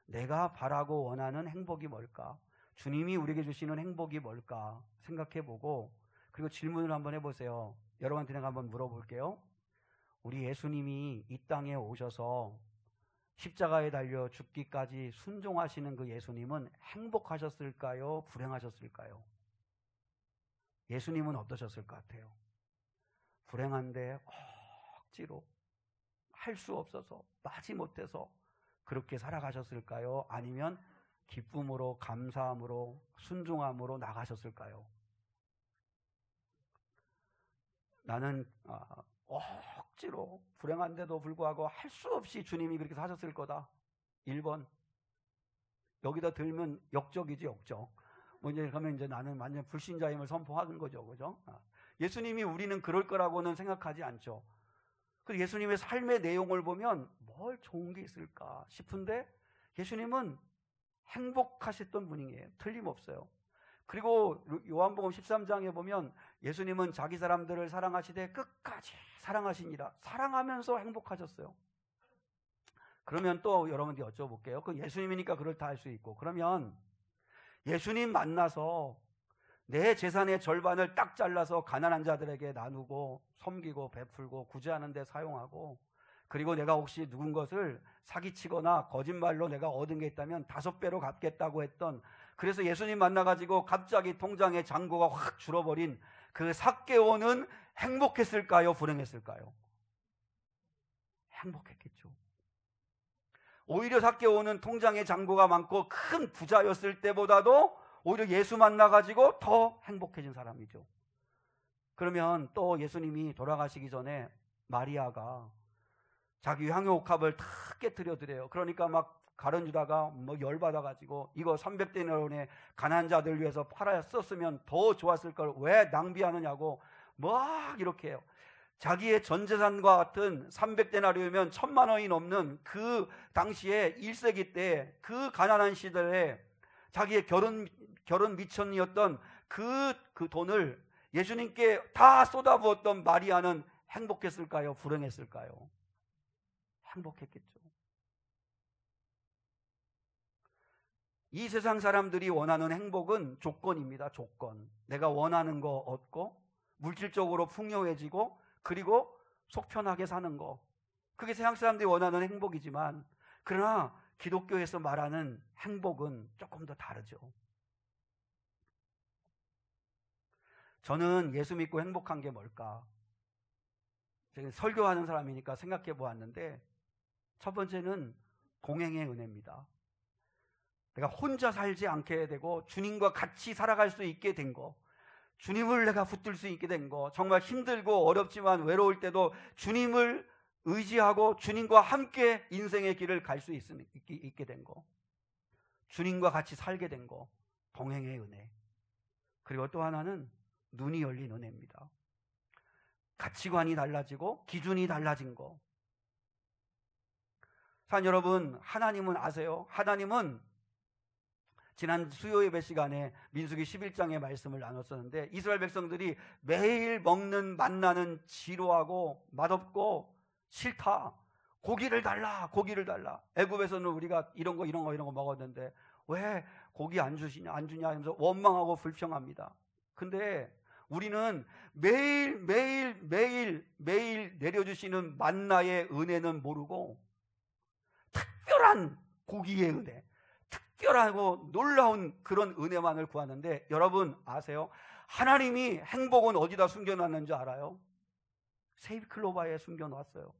내가 바라고 원하는 행복이 뭘까? 주님이 우리에게 주시는 행복이 뭘까? 생각해보고 그리고 질문을 한번 해보세요. 여러분한테 내가 한번 물어볼게요. 우리 예수님이 이 땅에 오셔서 십자가에 달려 죽기까지 순종하시는 그 예수님은 행복하셨을까요? 불행하셨을까요? 예수님은 어떠셨을 것 같아요? 불행한데 억지로 할 수 없어서 마지못해서 그렇게 살아가셨을까요? 아니면 기쁨으로 감사함으로 순종함으로 나가셨을까요? 나는 억지로 불행한데도 불구하고 할 수 없이 주님이 그렇게 사셨을 거다. 1번. 여기다 들면 역적이지, 역적. 이제 그러면 이제 나는 완전 불신자임을 선포하는 거죠. 그죠? 예수님이 우리는 그럴 거라고는 생각하지 않죠. 그리고 예수님의 삶의 내용을 보면 뭘 좋은 게 있을까 싶은데 예수님은 행복하셨던 분이에요. 틀림없어요. 그리고 요한복음 13장에 보면 예수님은 자기 사람들을 사랑하시되 끝까지 사랑하시니라. 사랑하면서 행복하셨어요. 그러면 또 여러분들이 여쭤볼게요. 그 예수님이니까 그렇다 할 수 있고 그러면 예수님 만나서 내 재산의 절반을 딱 잘라서 가난한 자들에게 나누고 섬기고 베풀고 구제하는 데 사용하고 그리고 내가 혹시 누군 것을 사기치거나 거짓말로 내가 얻은 게 있다면 5배로 갚겠다고 했던 그래서 예수님 만나가지고 갑자기 통장의 잔고가 확 줄어버린 그 삭개오는 행복했을까요? 불행했을까요? 행복했겠죠. 오히려 삭개오는 통장의 잔고가 많고 큰 부자였을 때보다도 오히려 예수 만나가지고 더 행복해진 사람이죠. 그러면 또 예수님이 돌아가시기 전에 마리아가 자기 향유옥합을 다 깨뜨려 드려요. 그러니까 막 가룟유다가 열받아가지고 이거 300데나리온에 가난한 자들 위해서 팔았었으면 더 좋았을 걸 왜 낭비하느냐고 막 이렇게 해요. 자기의 전 재산과 같은 300데나리온이면 1000만 원이 넘는 그 당시에 1세기 때 그 가난한 시절에 자기의 결혼 미천이었던 그 돈을 예수님께 다 쏟아부었던 마리아는 행복했을까요? 불행했을까요? 행복했겠죠. 이 세상 사람들이 원하는 행복은 조건입니다. 조건. 내가 원하는 거 얻고 물질적으로 풍요해지고 그리고 속 편하게 사는 거. 그게 세상 사람들이 원하는 행복이지만, 그러나 기독교에서 말하는 행복은 조금 더 다르죠. 저는 예수 믿고 행복한 게 뭘까? 제가 설교하는 사람이니까 생각해 보았는데, 첫 번째는 동행의 은혜입니다. 내가 혼자 살지 않게 되고 주님과 같이 살아갈 수 있게 된 거, 주님을 내가 붙들 수 있게 된 거, 정말 힘들고 어렵지만 외로울 때도 주님을 의지하고 주님과 함께 인생의 길을 갈 수 있게 된 거, 주님과 같이 살게 된 거, 동행의 은혜. 그리고 또 하나는 눈이 열린 은혜입니다. 가치관이 달라지고 기준이 달라진 거. 사랑 여러분, 하나님은 아세요? 하나님은 지난 수요 예배 시간에 민수기 11장의 말씀을 나눴었는데, 이스라엘 백성들이 매일 먹는 만나는 지루하고 맛없고 싫다. 고기를 달라, 고기를 달라. 애굽에서는 우리가 이런 거 먹었는데 왜 고기 안 주냐 하면서 원망하고 불평합니다. 근데 우리는 매일 내려주시는 만나의 은혜는 모르고 특별한 고기의 은혜, 특별하고 놀라운 그런 은혜만을 구하는데, 여러분 아세요? 하나님이 행복은 어디다 숨겨놨는지 알아요? 세잎클로바에 숨겨놨어요.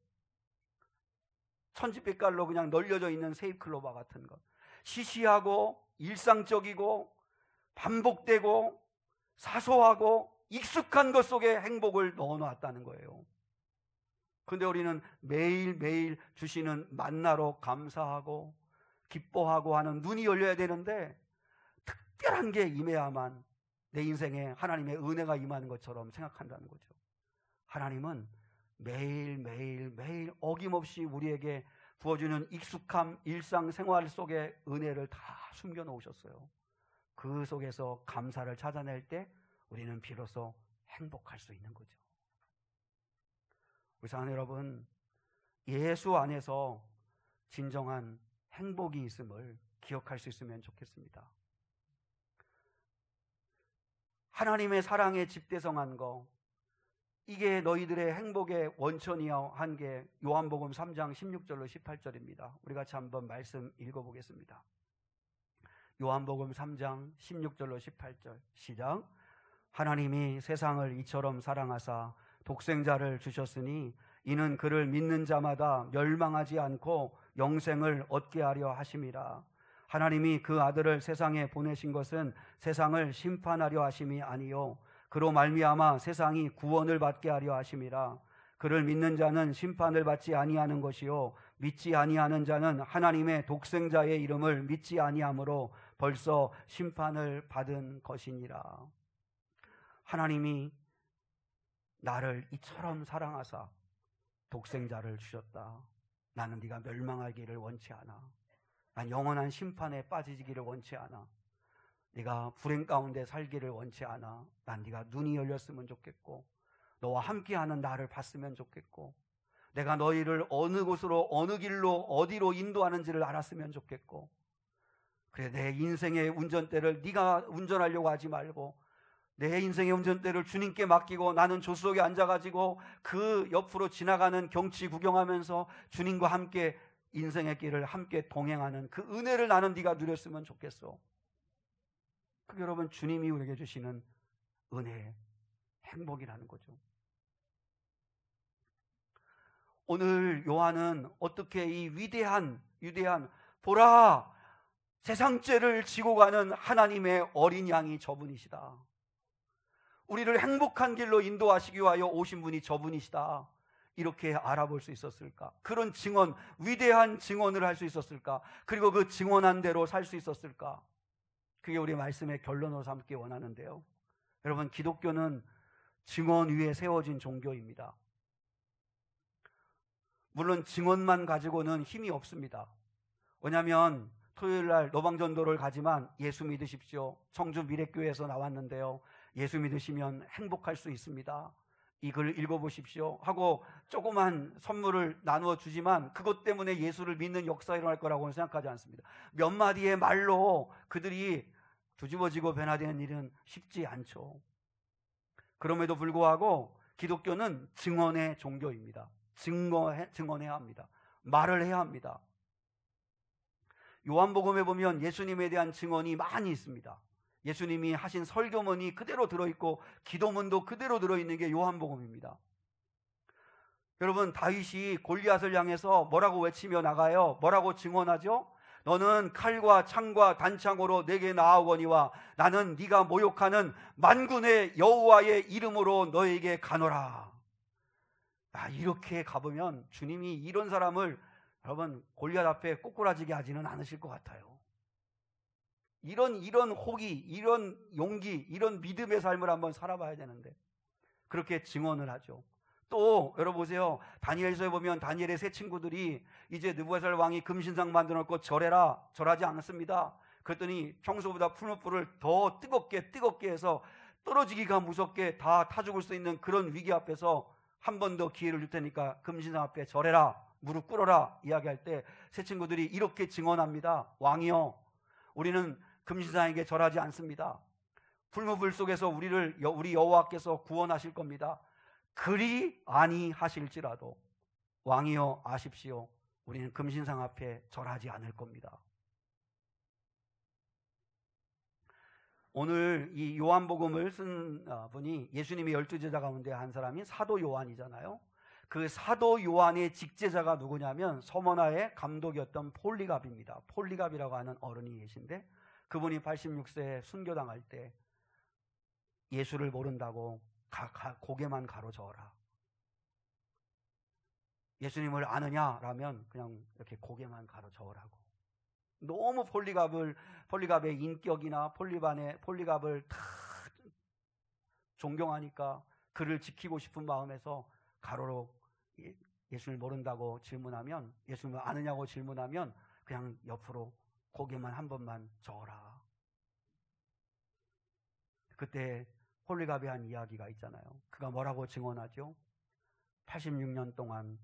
천지빛깔로 그냥 널려져 있는 세잎클로바 같은 것. 시시하고 일상적이고 반복되고 사소하고 익숙한 것 속에 행복을 넣어놨다는 거예요. 근데 우리는 매일매일 주시는 만나로 감사하고 기뻐하고 하는 눈이 열려야 되는데, 특별한 게 임해야만 내 인생에 하나님의 은혜가 임하는 것처럼 생각한다는 거죠. 하나님은 매일 어김없이 우리에게 부어주는 익숙함, 일상생활 속에 은혜를 다 숨겨놓으셨어요. 그 속에서 감사를 찾아낼 때 우리는 비로소 행복할 수 있는 거죠. 우리 사랑하는 여러분, 예수 안에서 진정한 행복이 있음을 기억할 수 있으면 좋겠습니다. 하나님의 사랑에 집대성한 거, 이게 너희들의 행복의 원천이여 한 게 요한복음 3장 16절로 18절입니다. 우리 같이 한번 말씀 읽어보겠습니다. 요한복음 3장 16절로 18절 시작. 하나님이 세상을 이처럼 사랑하사 독생자를 주셨으니 이는 그를 믿는 자마다 멸망하지 않고 영생을 얻게 하려 하심이라. 하나님이 그 아들을 세상에 보내신 것은 세상을 심판하려 하심이 아니요 그로 말미암아 세상이 구원을 받게 하려 하심이라. 그를 믿는 자는 심판을 받지 아니하는 것이요 믿지 아니하는 자는 하나님의 독생자의 이름을 믿지 아니하므로 벌써 심판을 받은 것이니라. 하나님이 나를 이처럼 사랑하사 독생자를 주셨다. 나는 네가 멸망하기를 원치 않아. 난 영원한 심판에 빠지기를 원치 않아. 네가 불행 가운데 살기를 원치 않아. 난 네가 눈이 열렸으면 좋겠고 너와 함께하는 나를 봤으면 좋겠고 내가 너희를 어느 곳으로 어느 길로 어디로 인도하는지를 알았으면 좋겠고, 그래 내 인생의 운전대를 네가 운전하려고 하지 말고 내 인생의 운전대를 주님께 맡기고 나는 조수석에 앉아가지고 그 옆으로 지나가는 경치 구경하면서 주님과 함께 인생의 길을 함께 동행하는 그 은혜를 나는 네가 누렸으면 좋겠어. 그게 여러분 주님이 우리에게 주시는 은혜의 행복이라는 거죠. 오늘 요한은 어떻게 이 위대한 보라 세상 죄를 지고 가는 하나님의 어린 양이 저분이시다. 우리를 행복한 길로 인도하시기 위하여 오신 분이 저분이시다. 이렇게 알아볼 수 있었을까? 그런 증언, 위대한 증언을 할 수 있었을까? 그리고 그 증언한 대로 살 수 있었을까? 그게 우리 말씀의 결론으로 삼기 원하는데요. 여러분, 기독교는 증언 위에 세워진 종교입니다. 물론 증언만 가지고는 힘이 없습니다. 왜냐하면 토요일날 노방전도를 가지만 예수 믿으십시오. 청주 미래교회에서 나왔는데요. 예수 믿으시면 행복할 수 있습니다. 이 글 읽어보십시오 하고 조그만 선물을 나누어 주지만 그것 때문에 예수를 믿는 역사가 일어날 거라고는 생각하지 않습니다. 몇 마디의 말로 그들이 뒤집어지고 변화되는 일은 쉽지 않죠. 그럼에도 불구하고 기독교는 증언의 종교입니다. 증언해야 합니다. 말을 해야 합니다. 요한복음에 보면 예수님에 대한 증언이 많이 있습니다. 예수님이 하신 설교문이 그대로 들어있고 기도문도 그대로 들어있는 게 요한복음입니다. 여러분, 다윗이 골리앗을 향해서 뭐라고 외치며 나가요? 뭐라고 증언하죠? 너는 칼과 창과 단창으로 내게 나아오거니와 나는 네가 모욕하는 만군의 여호와의 이름으로 너에게 가노라. 이렇게 가보면 주님이 이런 사람을 여러분 골리앗 앞에 꼬꾸라지게 하지는 않으실 것 같아요. 이런 호기, 이런 용기, 이런 믿음의 삶을 한번 살아봐야 되는데 그렇게 증언을 하죠. 또 여러분 보세요. 다니엘서에 보면 다니엘의 세 친구들이 이제 느부갓네살 왕이 금신상 만들어 놓고 절해라. 절하지 않았습니다. 그랬더니 평소보다 풀무불을 더 뜨겁게 해서 떨어지기가 무섭게 다 타 죽을 수 있는 그런 위기 앞에서 한 번 더 기회를 줄 테니까 금신상 앞에 절해라. 무릎 꿇어라. 이야기할 때 세 친구들이 이렇게 증언합니다. 왕이여, 우리는 금신상에게 절하지 않습니다. 풀무불 속에서 우리 여호와께서 구원하실 겁니다. 그리 아니하실지라도 왕이여 아십시오. 우리는 금신상 앞에 절하지 않을 겁니다. 오늘 이 요한복음을 쓴 분이 예수님의 12제자 가운데 한 사람인 사도 요한이잖아요. 그 사도 요한의 직제자가 누구냐면 서머나의 감독이었던 폴리갑입니다. 폴리갑이라고 하는 어른이 계신데 그분이 86세에 순교당할 때 예수를 모른다고 고개만 가로저어라. 예수님을 아느냐라면 그냥 이렇게 고개만 가로저으라고. 너무 폴리갑의 인격이나 폴리갑을 다 존경하니까 그를 지키고 싶은 마음에서 가로로 예수를 모른다고 질문하면, 예수님을 아느냐고 질문하면 그냥 옆으로 고개만 한 번만 저어라. 그때 폴리갑이 한 이야기가 있잖아요. 그가 뭐라고 증언하죠? 86년 동안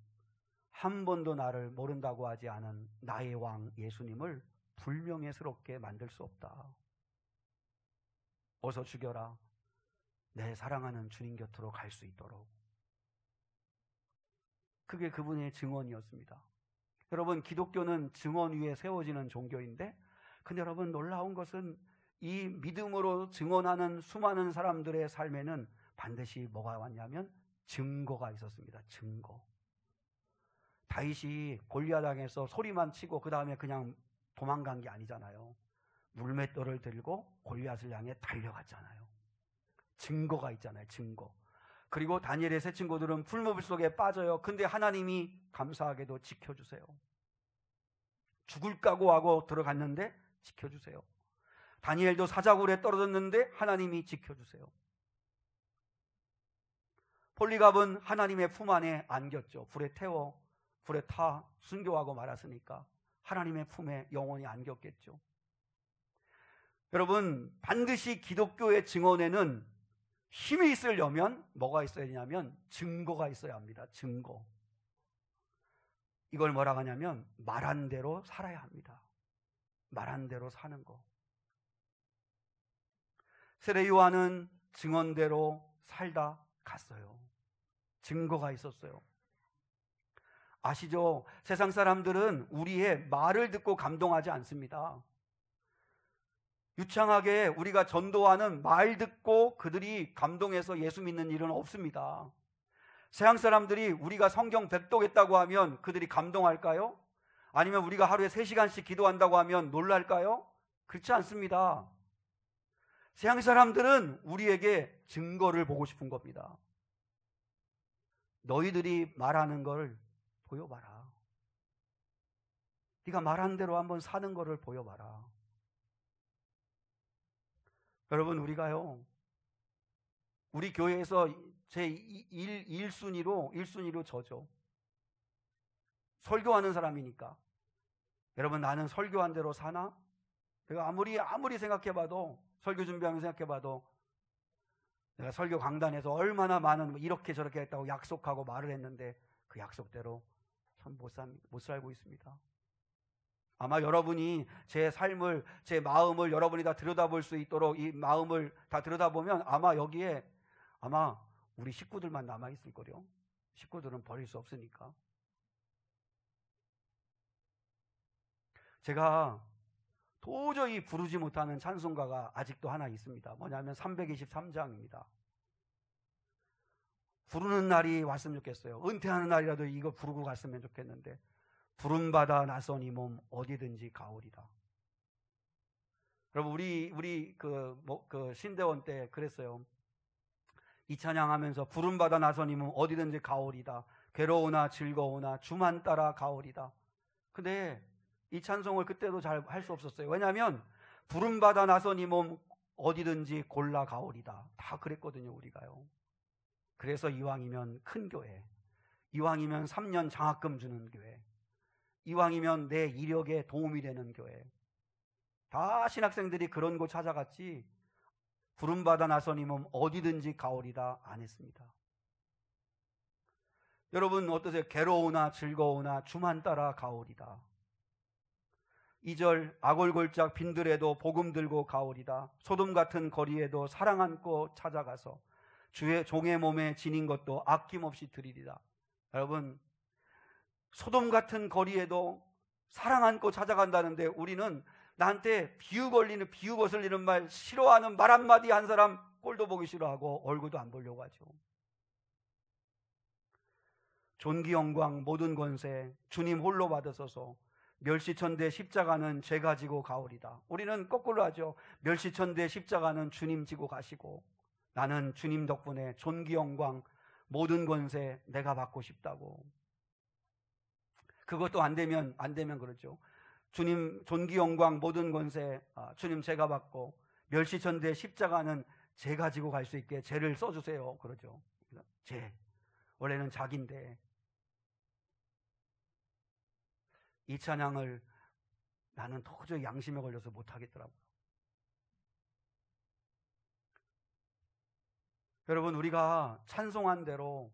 한 번도 나를 모른다고 하지 않은 나의 왕 예수님을 불명예스럽게 만들 수 없다. 어서 죽여라. 내 사랑하는 주님 곁으로 갈 수 있도록. 그게 그분의 증언이었습니다. 여러분, 기독교는 증언 위에 세워지는 종교인데, 근데 여러분 놀라운 것은 이 믿음으로 증언하는 수많은 사람들의 삶에는 반드시 뭐가 왔냐면 증거가 있었습니다. 증거. 다윗이 골리앗 당해서 소리만 치고 그 다음에 그냥 도망간 게 아니잖아요. 물맷돌을 들고 골리앗을 향해 달려갔잖아요. 증거가 있잖아요. 증거. 그리고 다니엘의 세 친구들은 풀무불 속에 빠져요. 근데 하나님이 감사하게도 지켜주세요. 죽을 각오하고 들어갔는데 지켜주세요. 다니엘도 사자굴에 떨어졌는데 하나님이 지켜주세요. 폴리갑은 하나님의 품 안에 안겼죠. 불에 타 순교하고 말았으니까 하나님의 품에 영원히 안겼겠죠. 여러분, 반드시 기독교의 증언에는 힘이 있으려면 뭐가 있어야 되냐면 증거가 있어야 합니다. 증거. 이걸 뭐라고 하냐면 말한 대로 살아야 합니다. 말한 대로 사는 거. 세례 요한은 증언대로 살다 갔어요. 증거가 있었어요. 아시죠? 세상 사람들은 우리의 말을 듣고 감동하지 않습니다. 유창하게 우리가 전도하는 말 듣고 그들이 감동해서 예수 믿는 일은 없습니다. 세상 사람들이 우리가 성경 백독했다고 하면 그들이 감동할까요? 아니면 우리가 하루에 3시간씩 기도한다고 하면 놀랄까요? 그렇지 않습니다. 세상 사람들은 우리에게 증거를 보고 싶은 겁니다. 너희들이 말하는 걸 보여봐라. 네가 말한 대로 한번 사는 거를 보여봐라. 여러분, 우리 교회에서 제 1순위로 저죠. 설교하는 사람이니까. 여러분, 나는 설교한 대로 사나? 내가 아무리 생각해봐도, 설교 준비하면서 생각해봐도 내가 설교 강단에서 얼마나 많은 이렇게 저렇게 했다고 약속하고 말을 했는데 그 약속대로 참 못 살고 있습니다. 아마 여러분이 제 삶을, 제 마음을 여러분이 다 들여다볼 수 있도록 이 마음을 다 들여다보면 아마 여기에 아마 우리 식구들만 남아있을 거요. 식구들은 버릴 수 없으니까. 제가 도저히 부르지 못하는 찬송가가 아직도 하나 있습니다. 뭐냐면 323장입니다. 부르는 날이 왔으면 좋겠어요. 은퇴하는 날이라도 이거 부르고 갔으면 좋겠는데, 부름받아 나선 이 몸 어디든지 가오리다. 여러분, 우리 그 신대원 때 그랬어요. 이 찬양하면서 부름받아 나선 이 몸 어디든지 가오리다. 괴로우나 즐거우나 주만 따라 가오리다. 근데 이 찬송을 그때도 잘 할 수 없었어요. 왜냐하면 부름받아 나선 이 몸 어디든지 골라 가오리다. 다 그랬거든요, 우리가요. 그래서 이왕이면 큰 교회, 이왕이면 3년 장학금 주는 교회, 이왕이면 내 이력에 도움이 되는 교회, 다 신학생들이 그런 곳 찾아갔지 부름받아 나선 이 몸 어디든지 가오리다 안 했습니다. 여러분 어떠세요? 괴로우나 즐거우나 주만 따라 가오리다. 2절 아골골짝 빈들에도 복음 들고 가오리다. 소돔 같은 거리에도 사랑 안고 찾아가서 주의 종의 몸에 지닌 것도 아낌없이 드리리다. 여러분, 소돔 같은 거리에도 사랑 안고 찾아간다는데 우리는 나한테 비유 거슬리는 말 싫어하는 말 한마디 한 사람 꼴도 보기 싫어하고 얼굴도 안 보려고 하죠. 존귀 영광 모든 권세 주님 홀로 받으소서. 멸시천대 십자가는 제가 지고 가오리다. 우리는 거꾸로 하죠. 멸시천대 십자가는 주님 지고 가시고 나는 주님 덕분에 존귀 영광 모든 권세 내가 받고 싶다고. 그것도 안 되면 그러죠. 주님 존귀 영광 모든 권세 주님 제가 받고 멸시천대 십자가는 제가 지고 갈 수 있게 죄를 써주세요. 그러죠. 죄 원래는 자기인데. 이 찬양을 나는 도저히 양심에 걸려서 못하겠더라고요. 여러분, 우리가 찬송한 대로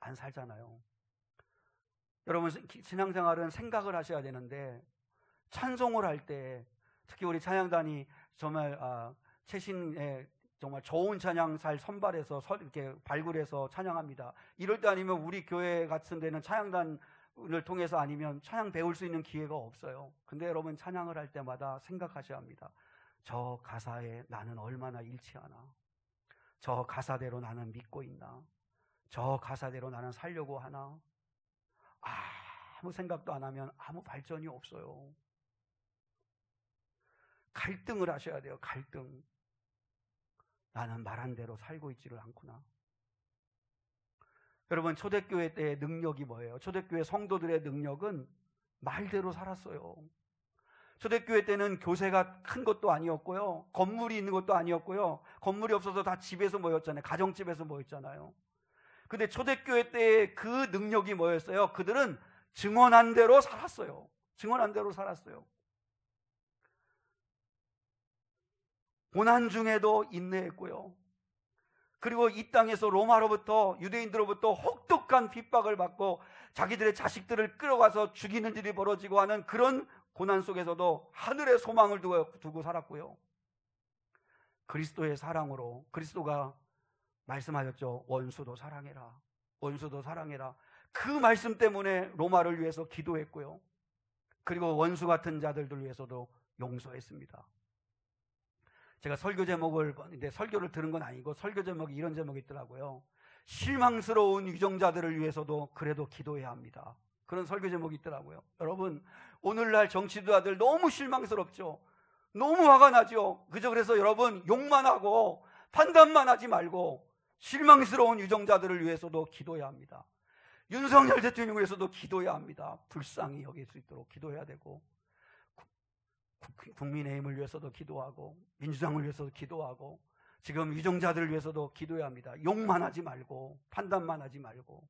안 살잖아요. 여러분, 신앙생활은 생각을 하셔야 되는데 찬송을 할 때 특히 우리 찬양단이 정말 최신의 정말 좋은 찬양 잘 선발해서 이렇게 발굴해서 찬양합니다. 이럴 때 아니면 우리 교회 같은 데는 찬양단을 통해서 아니면 찬양 배울 수 있는 기회가 없어요. 근데 여러분 찬양을 할 때마다 생각하셔야 합니다. 저 가사에 나는 얼마나 일치하나? 저 가사대로 나는 믿고 있나? 저 가사대로 나는 살려고 하나? 아무 생각도 안 하면 아무 발전이 없어요. 갈등을 하셔야 돼요. 갈등. 나는 말한 대로 살고 있지를 않구나. 여러분, 초대교회 때의 능력이 뭐예요? 초대교회 성도들의 능력은 말대로 살았어요. 초대교회 때는 교세가 큰 것도 아니었고요, 건물이 있는 것도 아니었고요, 건물이 없어서 다 집에서 모였잖아요. 가정집에서 모였잖아요. 근데 초대교회 때의 그 능력이 뭐였어요? 그들은 증언한 대로 살았어요. 증언한 대로 살았어요. 고난 중에도 인내했고요. 그리고 이 땅에서 로마로부터 유대인들로부터 혹독한 핍박을 받고 자기들의 자식들을 끌어가서 죽이는 일이 벌어지고 하는 그런 고난 속에서도 하늘의 소망을 두고 살았고요. 그리스도의 사랑으로, 그리스도가 말씀하셨죠. 원수도 사랑해라. 원수도 사랑해라. 그 말씀 때문에 로마를 위해서 기도했고요. 그리고 원수 같은 자들을 위해서도 용서했습니다. 제가 설교 제목을 봤는데 설교를 들은 건 아니고 설교 제목이 이런 제목이 있더라고요. 실망스러운 유정자들을 위해서도 그래도 기도해야 합니다. 그런 설교 제목이 있더라고요. 여러분, 오늘날 정치자들 너무 실망스럽죠. 너무 화가 나죠. 그래서 여러분 욕만 하고 판단만 하지 말고 실망스러운 유정자들을 위해서도 기도해야 합니다. 윤석열 대통령을 위해서도 기도해야 합니다. 불쌍히 여길 수 있도록 기도해야 되고, 국민의힘을 위해서도 기도하고, 민주당을 위해서도 기도하고, 지금 유정자들을 위해서도 기도해야 합니다. 욕만 하지 말고 판단만 하지 말고.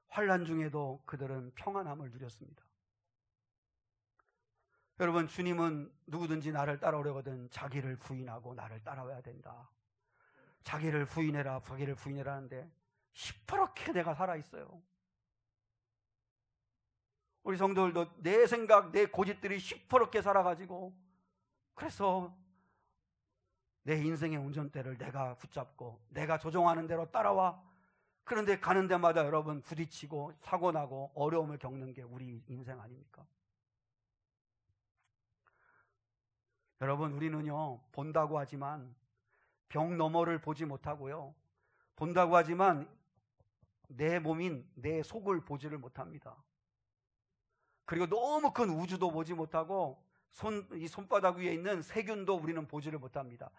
환난 중에도 그들은 평안함을 누렸습니다. 여러분, 주님은 누구든지 나를 따라오려거든 자기를 부인하고 나를 따라와야 된다. 자기를 부인해라, 자기를 부인해라 하는데 시퍼렇게 내가 살아있어요. 우리 성도들도 내 생각, 내 고집들이 시퍼렇게 살아가지고, 그래서 내 인생의 운전대를 내가 붙잡고 내가 조종하는 대로 따라와. 그런데 가는 데마다 여러분 부딪히고 사고나고 어려움을 겪는 게 우리 인생 아닙니까? 여러분, 우리는요, 본다고 하지만 병 너머를 보지 못하고요, 본다고 하지만 내 몸인 내 속을 보지를 못합니다. 그리고 너무 큰 우주도 보지 못하고 이 손바닥 위에 있는 세균도 우리는 보지를 못합니다.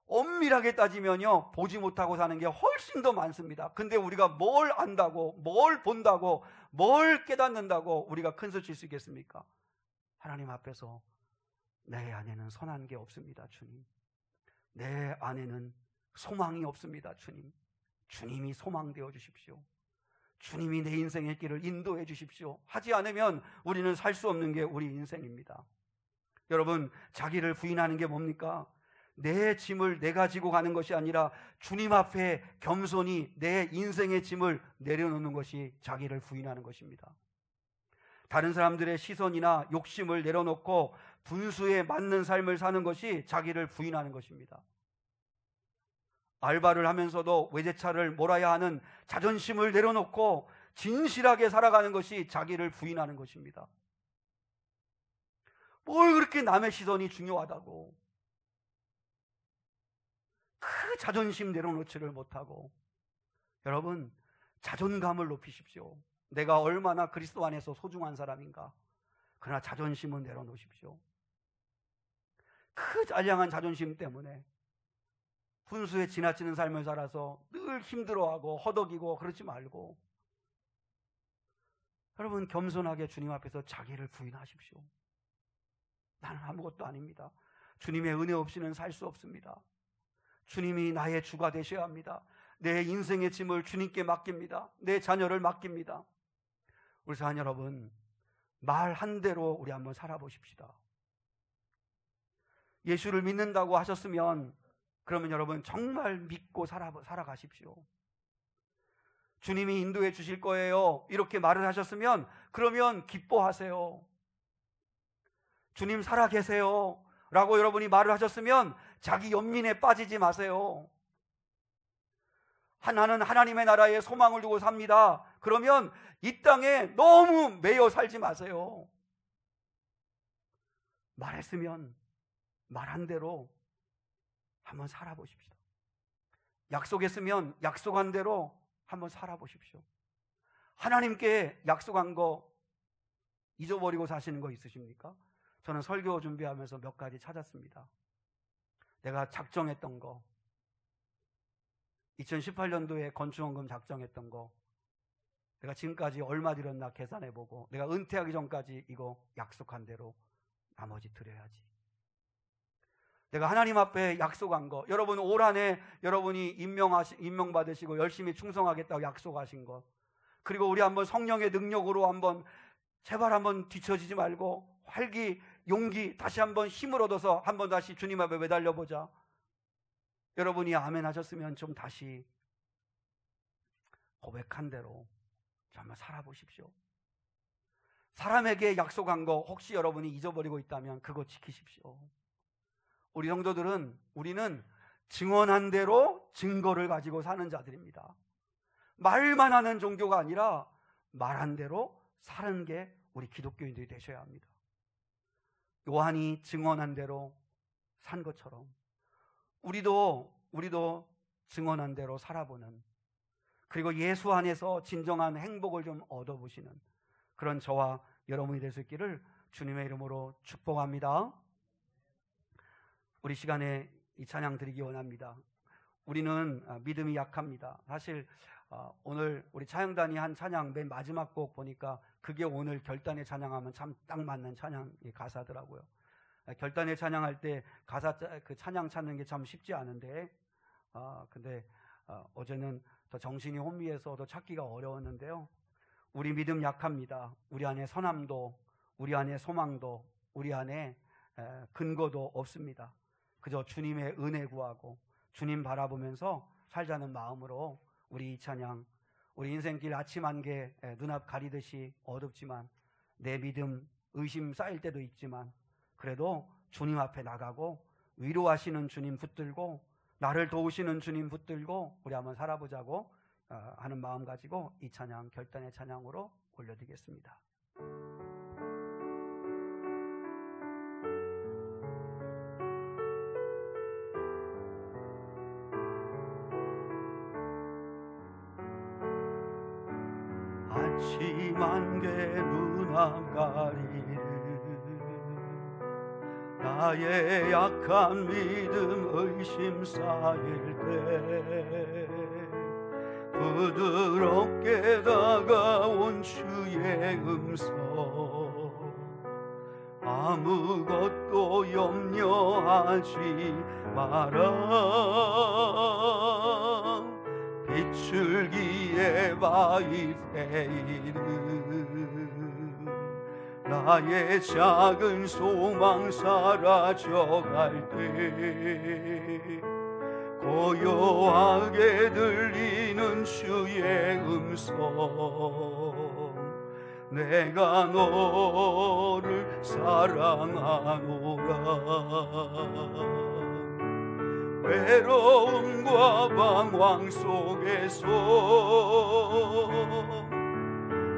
엄밀하게 따지면요, 보지 못하고 사는 게 훨씬 더 많습니다. 근데 우리가 뭘 안다고, 뭘 본다고, 뭘 깨닫는다고 우리가 큰 소리 칠 수 있겠습니까? 하나님 앞에서 내 안에는 선한 게 없습니다, 주님. 내 안에는 소망이 없습니다, 주님. 주님이 소망 되어 주십시오. 주님이 내 인생의 길을 인도해 주십시오. 하지 않으면 우리는 살 수 없는 게 우리 인생입니다. 여러분, 자기를 부인하는 게 뭡니까? 내 짐을 내가 지고 가는 것이 아니라 주님 앞에 겸손히 내 인생의 짐을 내려놓는 것이 자기를 부인하는 것입니다. 다른 사람들의 시선이나 욕심을 내려놓고 분수에 맞는 삶을 사는 것이 자기를 부인하는 것입니다. 알바를 하면서도 외제차를 몰아야 하는 자존심을 내려놓고 진실하게 살아가는 것이 자기를 부인하는 것입니다. 뭘 그렇게 남의 시선이 중요하다고, 그 자존심 내려놓지를 못하고. 여러분, 자존감을 높이십시오. 내가 얼마나 그리스도 안에서 소중한 사람인가. 그러나 자존심은 내려놓으십시오. 그 알량한 자존심 때문에 분수에 지나치는 삶을 살아서 늘 힘들어하고 허덕이고 그러지 말고, 여러분, 겸손하게 주님 앞에서 자기를 부인하십시오. 나는 아무것도 아닙니다. 주님의 은혜 없이는 살 수 없습니다. 주님이 나의 주가 되셔야 합니다. 내 인생의 짐을 주님께 맡깁니다. 내 자녀를 맡깁니다. 우리 사랑 여러분, 말한 대로 우리 한번 살아보십시다. 예수를 믿는다고 하셨으면, 그러면 여러분 정말 믿고 살아가십시오. 주님이 인도해 주실 거예요, 이렇게 말을 하셨으면 그러면 기뻐하세요. 주님 살아계세요 라고 여러분이 말을 하셨으면 자기 연민에 빠지지 마세요. 나는 하나님의 나라에 소망을 두고 삽니다. 그러면 이 땅에 너무 매여 살지 마세요. 말했으면 말한 대로 한번 살아보십시오. 약속했으면 약속한 대로 한번 살아보십시오. 하나님께 약속한 거 잊어버리고 사시는 거 있으십니까? 저는 설교 준비하면서 몇 가지 찾았습니다. 내가 작정했던 거, 2018년도에 건축원금 작정했던 거, 내가 지금까지 얼마 들였나 계산해보고, 내가 은퇴하기 전까지 이거 약속한 대로 나머지 드려야지. 내가 하나님 앞에 약속한 거, 여러분 올 한해 여러분이 임명받으시고 열심히 충성하겠다고 약속하신 거, 그리고 우리 한번 성령의 능력으로 한번 제발 한번 뒤처지지 말고 활기, 용기, 다시 한번 힘을 얻어서 한번 다시 주님 앞에 매달려 보자. 여러분이 아멘 하셨으면 좀 다시 고백한 대로 좀 한번 살아보십시오. 사람에게 약속한 거 혹시 여러분이 잊어버리고 있다면 그거 지키십시오. 우리 성도들은, 우리는 증언한 대로 증거를 가지고 사는 자들입니다. 말만 하는 종교가 아니라 말한 대로 사는 게 우리 기독교인들이 되셔야 합니다. 요한이 증언한 대로 산 것처럼 우리도 증언한 대로 살아보는, 그리고 예수 안에서 진정한 행복을 좀 얻어보시는 그런 저와 여러분이 될 수 있기를 주님의 이름으로 축복합니다. 우리 시간에 이 찬양 드리기 원합니다. 우리는 믿음이 약합니다. 사실 오늘 우리 찬양단이 한 찬양 맨 마지막 곡 보니까 그게 오늘 결단의 찬양하면 참 딱 맞는 찬양 가사더라고요. 결단의 찬양할 때 그 찬양 찾는 게 참 쉽지 않은데, 근데 어제는 더 정신이 혼미해서 더 찾기가 어려웠는데요. 우리 믿음 약합니다. 우리 안에 선함도, 우리 안에 소망도, 우리 안에 근거도 없습니다. 그저 주님의 은혜 구하고 주님 바라보면서 살자는 마음으로 우리 이 찬양, 우리 인생길 아침 안개 눈앞 가리듯이 어둡지만 내 믿음, 의심 쌓일 때도 있지만 그래도 주님 앞에 나가고 위로하시는 주님 붙들고 나를 도우시는 주님 붙들고 우리 한번 살아보자고 하는 마음 가지고 이 찬양 결단의 찬양으로 올려드리겠습니다. 아침 안개 눈앞 가리는 나의 약한 믿음 의심 쌓일 때 부드럽게 다가온 주의 음성 아무것도 염려하지 마라 비출기에 바위 패이는 나의 작은 소망 사라져갈 때 고요하게 들리는 주의 음성 내가 너를 사랑하노라 외로움과 방황 속에서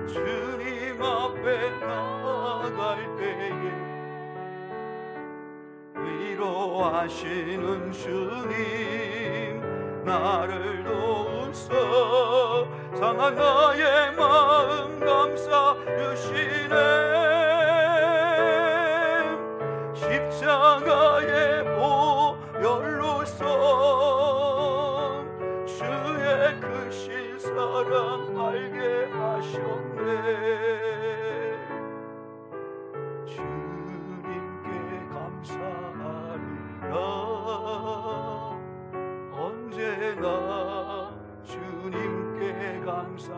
주님 앞에 나아갈 때에 위로하시는 주님 나를 도우소 상한 나의 마음 감싸 주시네 십자가의 보혈로서 주의 크신 사랑 알게 하셨네 주님께 감사하리라 언제나 주님께 감사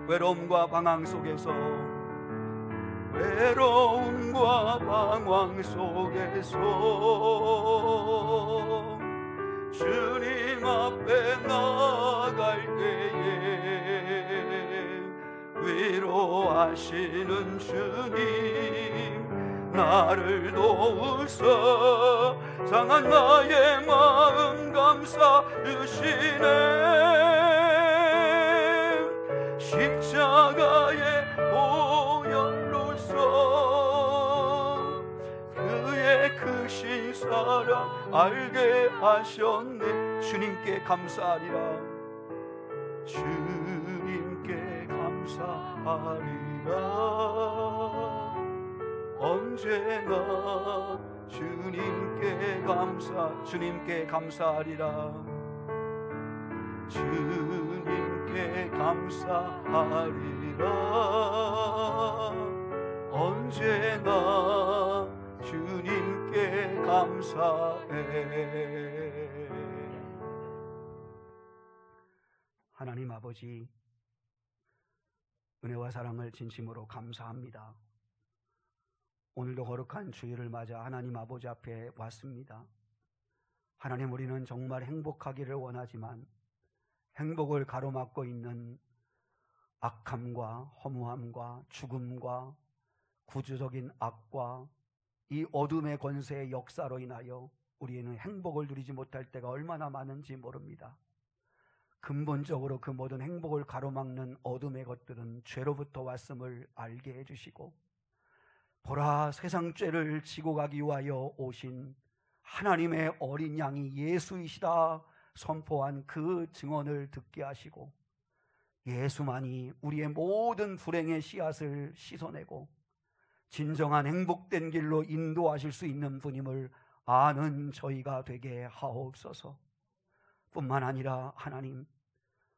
외로움과 방황 속에서 외로움과 방황 속에서 주님 앞에 나아갈 때에 위로하시는 주님 나를 도우소 상한 나의 마음 감싸 주시네 십자가의 보혈로서 그의 크신 사랑 알게 하셨네 주님께 감사하리라 주님께 감사하리라 언제나 주님께 감사하리라 주님께 감사하리라 언제나 주님께 감사해 하나님 아버지 은혜와 사랑을 진심으로 감사합니다. 오늘도 거룩한 주일을 맞아 하나님 아버지 앞에 왔습니다. 하나님 우리는 정말 행복하기를 원하지만 행복을 가로막고 있는 악함과 허무함과 죽음과 구조적인 악과 이 어둠의 권세의 역사로 인하여 우리는 행복을 누리지 못할 때가 얼마나 많은지 모릅니다. 근본적으로 그 모든 행복을 가로막는 어둠의 것들은 죄로부터 왔음을 알게 해주시고 보라 세상 죄를 지고 가기 위하여 오신 하나님의 어린 양이 예수이시다 선포한 그 증언을 듣게 하시고 예수만이 우리의 모든 불행의 씨앗을 씻어내고 진정한 행복된 길로 인도하실 수 있는 분임을 아는 저희가 되게 하옵소서. 뿐만 아니라 하나님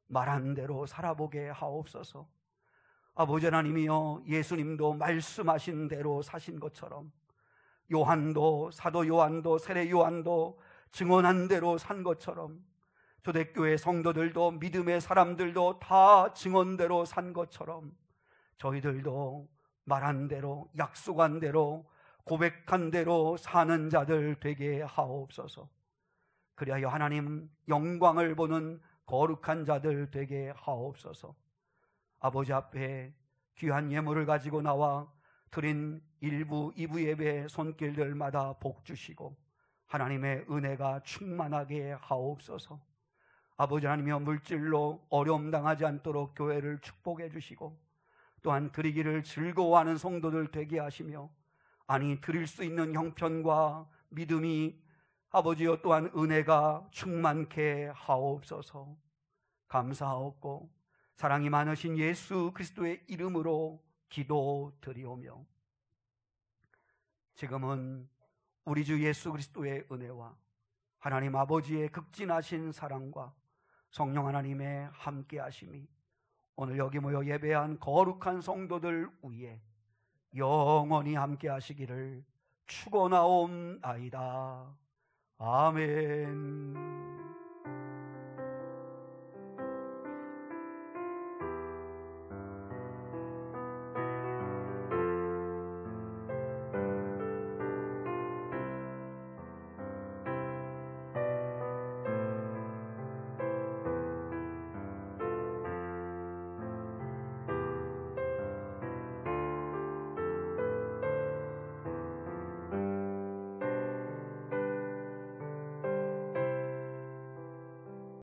말한 대로 살아보게 하옵소서. 아버지 하나님이여 예수님도 말씀하신 대로 사신 것처럼 요한도 사도 요한도 세례 요한도 증언한 대로 산 것처럼 초대교회 성도들도 믿음의 사람들도 다 증언대로 산 것처럼 저희들도 말한 대로 약속한 대로 고백한 대로 사는 자들 되게 하옵소서. 그리하여 하나님 영광을 보는 거룩한 자들 되게 하옵소서. 아버지 앞에 귀한 예물을 가지고 나와 드린 1부, 2부 예배 손길들마다 복 주시고 하나님의 은혜가 충만하게 하옵소서. 아버지 하나님이여, 물질로 어려움 당하지 않도록 교회를 축복해 주시고 또한 드리기를 즐거워하는 성도들 되게 하시며, 아니 드릴 수 있는 형편과 믿음이 아버지여 또한 은혜가 충만케 하옵소서. 감사하옵고 사랑이 많으신 예수 그리스도의 이름으로 기도드리오며, 지금은 우리 주 예수 그리스도의 은혜와 하나님 아버지의 극진하신 사랑과 성령 하나님의 함께 하심이 오늘 여기 모여 예배한 거룩한 성도들 위에 영원히 함께 하시기를 축원하옵나이다. 아멘.